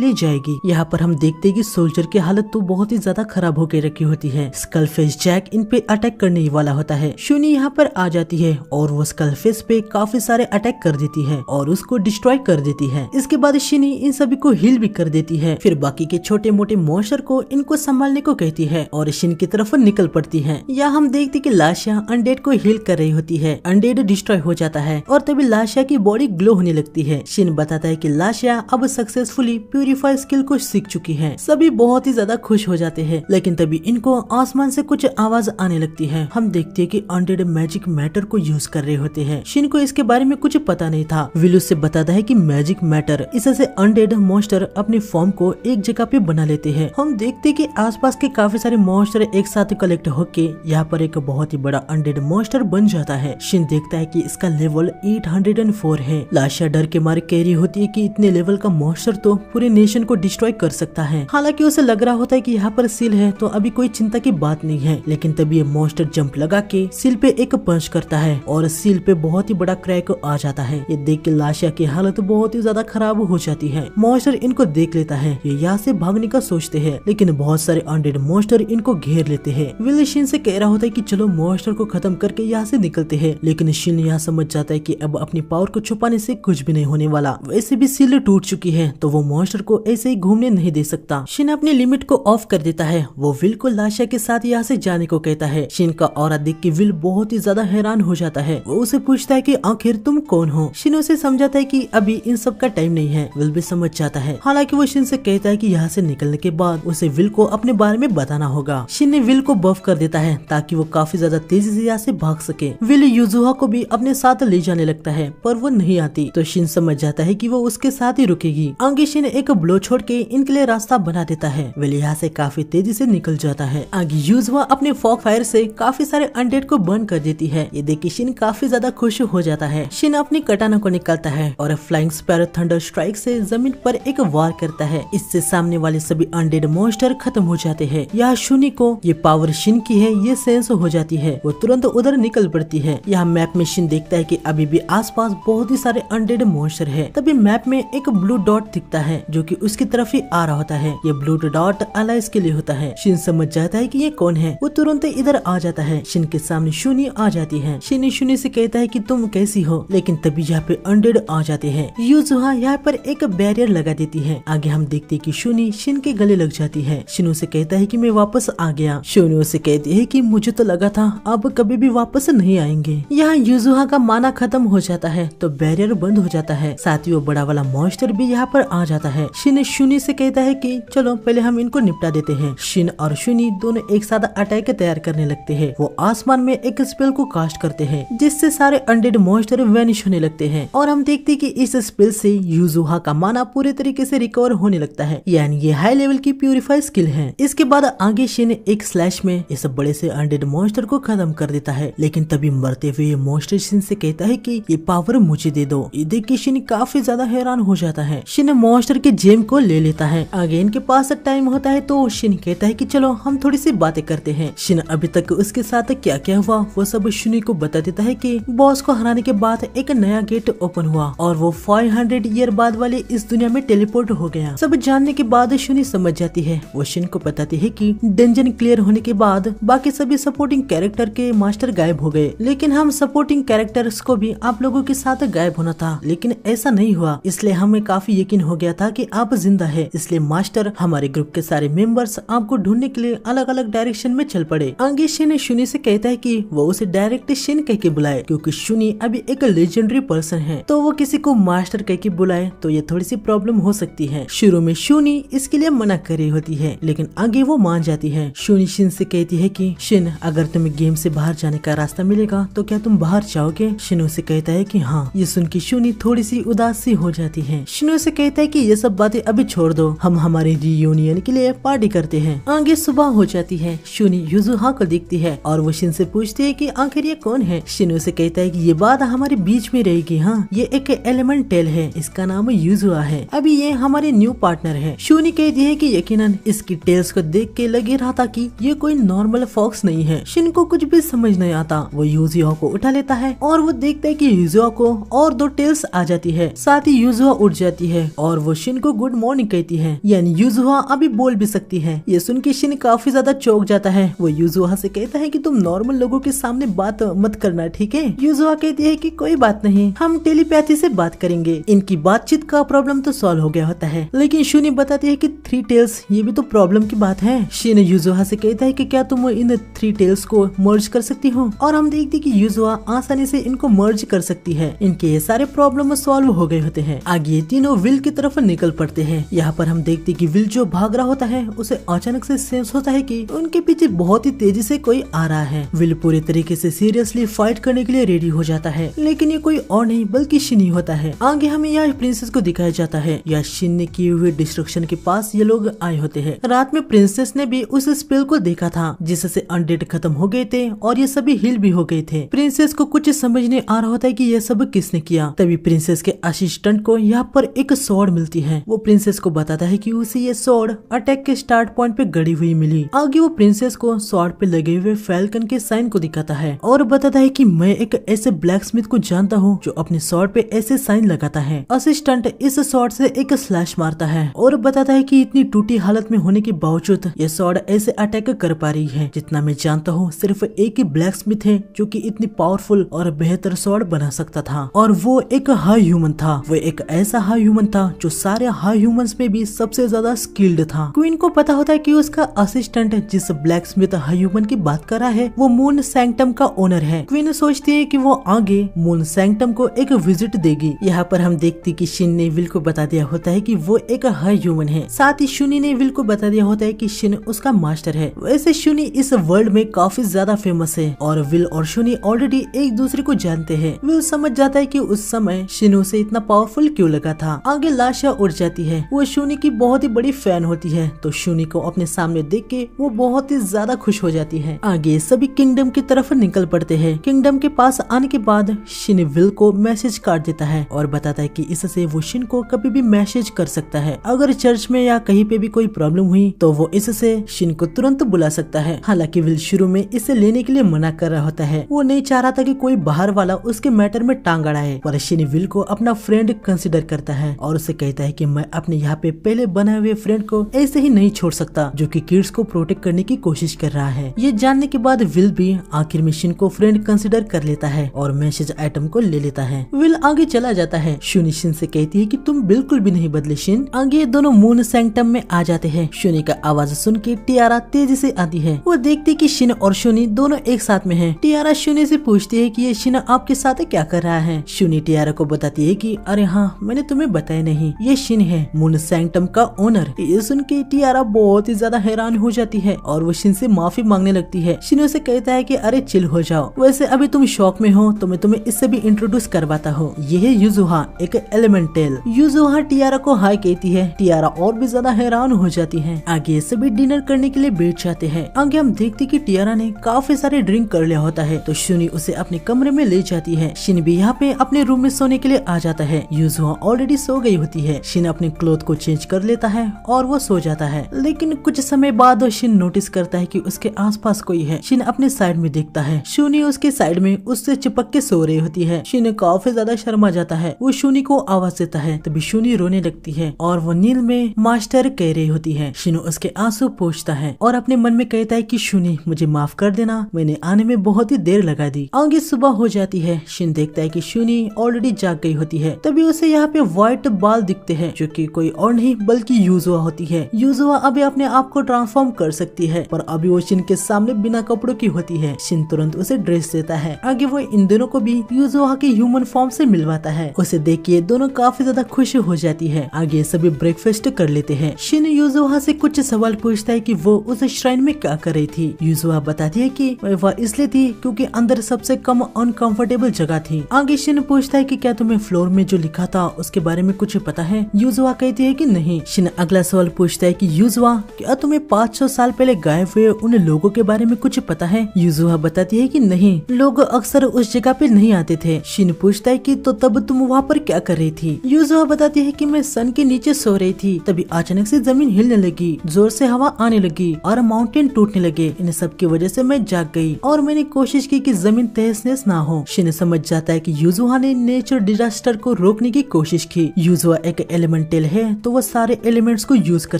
लिए जाएगी। यहाँ पर हम देखते हैं कि सोल्जर की हालत तो बहुत ही ज्यादा खराब होकर रखी होती है। स्कलफेस जैक इन पे अटैक करने ही वाला होता है। शूनी यहाँ पर आ जाती है और वो स्कलफेस पे काफी सारे अटैक कर देती है और उसको डिस्ट्रॉय कर देती है। इसके बाद शिनी इन सभी को हील भी कर देती है। फिर बाकी के छोटे मोटे मॉन्स्टर को इनको संभालने को कहती है और शिन की तरफ निकल पड़ती है। यहाँ हम देखते कि लाशिया अनडेड को हील कर रही होती है। अनडेड डिस्ट्रॉय हो जाता है और तभी लाशिया की बॉडी ग्लो होने लगती है। शिन बताता है कि लाशिया अब सक्सेसफुली प्यूरिफाई स्किल को सीख चुकी है। सभी बहुत ही ज्यादा खुश हो जाते हैं, लेकिन तभी इनको आसमान से कुछ आवाज आने लगती है। हम देखते हैं कि अनडेड मैजिक मैटर को यूज कर रहे होते हैं। शिन को इसके बारे में कुछ पता नहीं था। विल उससे बताता है कि मैजिक मैटर, इससे अनडेड मॉन्स्टर अपने फॉर्म को एक जगह पे बना लेते हैं। हम देखते हैं कि आसपास के काफी सारे मॉन्स्टर एक साथ कलेक्ट होके यहाँ पर एक बहुत ही बड़ा अनडेड मॉन्स्टर बन जाता है। शिन देखता है कि इसका लेवल 804 है। लाशिया डर के मारे कह रही होती है कि इतने लेवल का मॉन्स्टर तो पूरे नेशन को डिस्ट्रॉय कर सकता है। हालांकि उसे लग रहा होता है कि यहाँ पर सील है तो अभी कोई चिंता की बात नहीं है, लेकिन तभी ये मॉन्स्टर जंप लगा के सील पे एक पंच करता है और सील पे बहुत ही बड़ा क्रैक आ जाता है। ये देख के लाशिया की हालत बहुत ही ज्यादा खराब हो जाती है। मॉन्स्टर इनको देख लेता है। ये यहाँ से भागने का सोचते हैं, लेकिन बहुत सारे अनडेड मॉन्स्टर इनको घेर लेते हैं। विल शिन से कह रहा होता है कि चलो मॉन्स्टर को खत्म करके यहाँ से निकलते हैं, लेकिन शिन यहाँ समझ जाता है कि अब अपनी पावर को छुपाने से कुछ भी नहीं होने वाला। वैसे भी सील टूट चुकी है तो वो मॉन्स्टर को ऐसे ही घूमने नहीं दे सकता। शिन अपनी लिमिट को ऑफ कर देता है। वो विल को लाशिया के साथ यहाँ से जाने को कहता है। शिन का ऑरा देख के विल बहुत ही ज्यादा हैरान हो जाता है। वो उसे पूछता है कि आखिर तुम कौन हो। शिन उसे समझाता है कि अभी इन सब का टाइम नहीं है। विल भी समझ जाता है। हालांकि वो शिन से कहता है कि यहाँ से निकलने के बाद उसे विल को अपने बारे में बताना होगा। शिन ने विल को बफ कर देता है ताकि वो काफी ज्यादा तेजी से यहाँ से भाग सके। विल युजुहा को भी अपने साथ ले जाने लगता है, पर वो नहीं आती तो शिन समझ जाता है कि वो उसके साथ ही रुकेगी। आगे शिन एक ब्लो छोड़ के इनके लिए रास्ता बना देता है। विल यहाँ से काफी तेजी से निकल जाता है। आगे युजुहा अपने फॉग फायर से काफी सारे अनडेड को बर्न कर देती है। ये देख के शिन काफी ज्यादा खुश हो जाता है। शिन अपनी कटाना को निकालता है और फ्लाइंग स्पैरो थंडर स्ट्राइक से जमीन पर एक वार करता है। इससे सामने वाले सभी अनडेड मॉन्स्टर खत्म हो जाते हैं। यहाँ शूनी को ये पावर शिन की है ये सेंस हो जाती है। वो तुरंत उधर निकल पड़ती है। यहाँ मैप में शिन देखता है कि अभी भी आसपास बहुत ही सारे अनडेड मॉन्स्टर है। तभी मैप में एक ब्लू डॉट दिखता है जो कि उसकी तरफ ही आ रहा होता है। ये ब्लू डॉट अलाइस के लिए होता है। शिन समझ जाता है कि ये कौन है। वो तुरंत इधर आ जाता है। शिन के सामने शूनी आ जाती है। शिन शूनी से कहता है कि तुम कैसी हो, लेकिन तभी यहाँ पे अनडेड आ जाते हैं। युजुहा यहाँ पर एक बैरियर लगा देती है। आगे हम देखते हैं कि शूनी शिन के गले लग जाती है। शिन उसे कहता है कि मैं वापस आ गया। शूनी उसे कहती है कि मुझे तो लगा था अब कभी भी वापस नहीं आएंगे। यहाँ युजुहा का माना खत्म हो जाता है तो बैरियर बंद हो जाता है। साथ ही वो बड़ा वाला मॉन्स्टर भी यहाँ पर आ जाता है। शिन शूनी से कहता है कि चलो पहले हम इनको निपटा देते हैं। शिन और शूनी दोनों एक साथ अटैक तैयार करने लगते हैं। वो आसमान में एक स्पेल को कास्ट करते हैं जिससे सारे अनडेड मॉन्स्टर वैनिश होने लगते हैं और हम देखते हैं कि इस स्पेल से युजुहा का माना पूरे तरीके से रिकवर होने लगता है, यानी ये हाई लेवल की प्यूरिफाई स्किल है। इसके बाद आगे शिन एक स्लैश में इस बड़े से अनडेड मॉन्स्टर को खत्म कर देता है, लेकिन तभी मरते हुए ये मॉन्स्टर शिन से कहता है कि ये पावर मुझे दे दो। ये देख के शिन काफी ज्यादा हैरान हो जाता है। शिन मॉन्स्टर के जेम को ले लेता है। आगे इनके पास टाइम होता है तो शिन कहता है कि चलो हम थोड़ी सी बातें करते हैं। शिन अभी तक उसके साथ क्या क्या हुआ वो सब शूनी को बता देता है कि बॉस को हराने के बाद एक नया गेट ओपन हुआ और वो 500 ईयर बाद वाले इस दुनिया में टेलीपोर्ट हो गया। सब जानने के बाद शूनी समझ जाती है। वो शिन को बताती है कि डंजन क्लियर होने के बाद बाकी सभी सपोर्टिंग कैरेक्टर के मास्टर गायब हो गए, लेकिन हम सपोर्टिंग कैरेक्टर्स को भी आप लोगों के साथ गायब होना था, लेकिन ऐसा नहीं हुआ। इसलिए हमें काफी यकीन हो गया था कि आप जिंदा है। इसलिए मास्टर हमारे ग्रुप के सारे मेंबर्स आपको ढूंढने के लिए अलग अलग डायरेक्शन में चल पड़े। आगे शिन शूनी से कहता है कि वो उसे डायरेक्ट शिन कह के बुलाए, क्योंकि शूनी अभी एक लेजेंडरी पर्सन है, तो वो किसी को मास्टर कह के बुलाए तो ये थोड़ी सी प्रॉब्लम हो सकती है। शुरू में शूनी इसके लिए मना कर रही होती है, लेकिन आगे वो मान जाती है। शूनी शिन से कहती है कि शिन अगर तुम्हें गेम से बाहर जाने का रास्ता मिलेगा तो क्या तुम बाहर जाओगे। शिनो से कहता है कि हाँ। ये सुन के शूनी थोड़ी सी उदास सी हो जाती है। शिनो से कहता है कि ये सब बातें अभी छोड़ दो, हम हमारे रियूनियन के लिए पार्टी करते हैं। आगे सुबह हो जाती है। शूनी युजुहा को देखती है और वो शिन से पूछती है कि आखिर ये कौन है। शिनो से कहता है कि ये बात हमारे बीच में रहेगी। हाँ, ये एक एलिमेंटल है, इसका नाम युजुहा है, अभी ये हमारे न्यू पार्टनर है। शूनी कहती है कि यकीनन इसकी टेल्स को देख के लगे रहा था कि ये कोई नॉर्मल फॉक्स नहीं है। शिन को कुछ भी समझ नहीं आता। वो युजुहा को उठा लेता है और वो देखता है कि युजुहा को और 2 टेल्स आ जाती है। साथ ही यूजुहा उठ जाती है और वो शिन को गुड मॉर्निंग कहती है, यानी यूजुहा अभी बोल भी सकती है। ये सुन के शिन काफी ज्यादा चौंक जाता है। वो यूजुहा से कहता है कि तुम नॉर्मल लोगों के सामने बात मत करना, ठीक है। यूजुहा कहती है कि कोई बात नहीं, हम टेलीपैथी से बात करेंगे। इनकी बातचीत का प्रॉब्लम तो सॉल्व हो गया होता है, लेकिन शुनी बताती है कि 3 टेल्स ये भी तो प्रॉब्लम की बात है। शिन यूजुहा से कहता है कि क्या तुम इन 3 टेल्स को मर्ज कर सकती हो, और हम देखते कि यूजुहा आसानी से इनको मर्ज कर सकती है। इनके ये सारे प्रॉब्लम सॉल्व हो गए होते हैं। आगे ये तीनों विल की तरफ निकल पड़ते हैं। यहाँ पर हम देखते कि विल जो भाग रहा होता है उसे अचानक से सेंस होता है कि उनके पीछे बहुत ही तेजी से कोई आ रहा है। विल पूरे तरीके से सीरियसली फाइट करने के लिए रेडी हो जाता है, लेकिन ये कोई और नहीं बल्कि शिन ही होता है। आगे हमें यहाँ प्रिंसेस को दिखाया जाता है। या शिन ने किए हुए डिस्ट्रक्शन के पास ये लोग आए होते हैं। रात में प्रिंसेस ने भी उस स्पेल को देखा था जिससे अनडेड खत्म हो गए थे और ये सभी हील भी हो गए थे। प्रिंसेस को कुछ समझ नहीं आ रहा होता है कि यह सब किसने किया। तभी प्रिंसेस के असिस्टेंट को यहाँ पर एक स्वॉर्ड मिलती है। वो प्रिंसेस को बताता है कि उसे ये स्वॉर्ड अटैक के स्टार्ट पॉइंट पे गड़ी हुई मिली। आगे वो प्रिंसेस को स्वॉर्ड पे लगे हुए फैल्कन के साइन को दिखाता है और बताता है कि मैं एक ऐसे ब्लैक स्मिथ को जानता हूँ जो अपने स्वॉर्ड पे ऐसे साइन लगाता है। असिस्टेंट इस स्वॉर्ड से एक स्लैश मारता है और बताता है कि इतनी टूटी हालत में होने के बावजूद ये स्वॉर्ड ऐसे अटैक कर पा रही है। जितना मैं जानता हूँ सिर्फ एक ही ब्लैक स्मिथ है जो कि इतनी पावरफुल और बेहतर स्वॉर्ड बना सकता था, और वो एक हाई ह्यूमन था। वो एक ऐसा हाई ह्यूमन था जो सारे हाई ह्यूमंस में भी सबसे ज्यादा स्किल्ड था। क्वीन को पता होता है कि उसका असिस्टेंट जिस ब्लैक स्मिथ हाई ह्यूमन की बात कर रहा है वो मून सैंक्टम का ओनर है। क्वीन सोचती है कि वो आगे मून सैंक्टम को एक विजिट देगी। यहाँ पर हम देखते कि शिन ने विल को बता दिया होता है कि वो एक हाई ह्यूमन है। साथ ही शुनी ने विल को बता दिया होता है कि शिन उसका मास्टर है। वैसे शुनी इस वर्ल्ड में काफी ज्यादा फेमस है और विल और शुनी ऑलरेडी एक दूसरे को जानते हैं। विल समझ जाता है कि उस समय शिनू से इतना पावरफुल क्यों लगा था। आगे लाशा उड़ जाती है। वो शुनी की बहुत ही बड़ी फैन होती है, तो शुनी को अपने सामने देख के वो बहुत ही ज्यादा खुश हो जाती है। आगे सभी किंगडम की तरफ निकल पड़ते हैं। किंगडम के पास आने के बाद शिन विल को मैसेज काट देता है और बताता है कि इससे वो शिन को कभी भी मैसेज कर सकता है। अगर चर्च में या कहीं पे भी कोई प्रॉब्लम हुई तो वो इससे शिन को तुरंत बुला सकता है। हालांकि विल शुरू में इसे लेने के लिए मना कर रहा होता है। वो नहीं चाह रहा था कि कोई बाहर वाला उसके मैटर में टांग अड़ाए, पर शिन विल को अपना फ्रेंड कंसिडर करता है और उसे कहता है कि मैं अपने यहाँ पे पहले बनाए हुए फ्रेंड को ऐसे ही नहीं छोड़ सकता जो कि किड्स को प्रोटेक्ट करने की कोशिश कर रहा है। ये जानने के बाद विल भी आखिर में शिन को फ्रेंड कंसिडर कर लेता है और मैसेज आइटम को ले लेता है। विल आगे चला जाता है। शुनी शिन से कहती है कि तुम बिल्कुल भी नहीं बदले शिन। आगे दोनों मून सैंक्टम में आ जाते हैं। शुनी का आवाज सुन के टियारा तेजी से आती है। वो देखती कि शिन और शुनी दोनों एक साथ में हैं। टियारा शुनी से पूछती है कि ये शिन आपके साथ क्या कर रहा है। शुनी टियारा को बताती है कि अरे हाँ, मैंने तुम्हें बताया नहीं, ये शिन है, मून सैंक्टम का ओनर। ये सुन के टियारा बहुत ही ज्यादा हैरान हो जाती है और वो शिन से माफी मांगने लगती है। शिन उसे कहता है कि अरे चिल हो जाओ, वैसे अभी तुम शौक में हो तो मैं तुम्हें इससे भी इंट्रोड्यूस करवाता हूँ। ये है यूजुहा, एक एलिमेंटल। यूजुहा टियारा को हाय कहती है। टियारा और भी ज्यादा हैरान हो जाती है। आगे सभी डिनर करने के लिए बैठ जाते हैं। आगे हम देखते कि टियारा ने काफी सारे ड्रिंक कर लिया होता है, तो शुनी उसे अपने कमरे में ले जाती है। शिन भी यहाँ पे अपने रूम में सोने के लिए आ जाता है। यूजुहा ऑलरेडी सो गई होती है। शिन अपने क्लोथ को चेंज कर लेता है और वो सो जाता है। लेकिन कुछ समय बाद शिन नोटिस करता है कि उसके आसपास कोई है। शिन अपने साइड में देखता है। शुनी उसके साइड में उससे चिपक के सो रही होती है। शिन काफी ज्यादा शर्मा जाता है। वो शुनी को आवाज देता है, तभी शुनी रोने लगती है और वो नील में मास्टर कह रही होती है। शिन उसके आंसू पोंछता है और अपने मन में कहता है कि शुनी मुझे माफ कर देना, मैंने आने में बहुत ही देर लगा दी। आगे सुबह हो जाती है। शिन देखता है कि शुनी ऑलरेडी जाग गई होती है। तभी उसे यहाँ पे व्हाइट बाल दिखते हैं जो कि कोई और नहीं बल्कि यूजुहा होती है। यूजुहा अभी अपने आप को ट्रांसफॉर्म कर सकती है, पर अभी वो शिन के सामने बिना कपड़ों की होती है। शिन तुरंत उसे ड्रेस देता है। आगे वो इन दोनों को भी यूजुहा के ह्यूमन फॉर्म से मिलवाता है। उसे देख के दोनों काफी ज्यादा खुश हो जाती है। आगे सभी ब्रेकफास्ट कर लेते हैं। शिन यूजुहा से कुछ सवाल पूछता है कि वो उस श्राइन में क्या कर रही थी। यूजुहा बताती है कि वह इसलिए थी क्योंकि अंदर सबसे कम अनकंफर्टेबल जगह थी। आगे शिन पूछता है कि क्या तुम्हें फ्लोर में जो लिखा था उसके बारे में कुछ पता है। यूजुहा कहती है कि नहीं। शिन अगला सवाल पूछता है कि यूजुहा क्या तुम्हें 500 साल पहले गायब हुए उन लोगों के बारे में कुछ पता है। यूजुहा बताती है कि नहीं, लोग अक्सर उस जगह पे नहीं आते थे। शिन पूछता है कि तो तब तुम वहाँ पर क्या कर रही थी। यूजुहा बताती है कि मैं सन के नीचे सो रही थी, तभी अचानक से जमीन हिलने लगी, जोर से हवा आने लगी और माउंटेन टूटने लगे। इन सब की वजह से मैं जाग गई और मैंने कोशिश की कि जमीन तहस नहस ना हो। शिन समझ जाता है कि यूजुहा ने नेचर डिजास्टर को रोकने की कोशिश की। यूजुआ एक एलिमेंटल है तो वो सारे एलिमेंट्स को यूज कर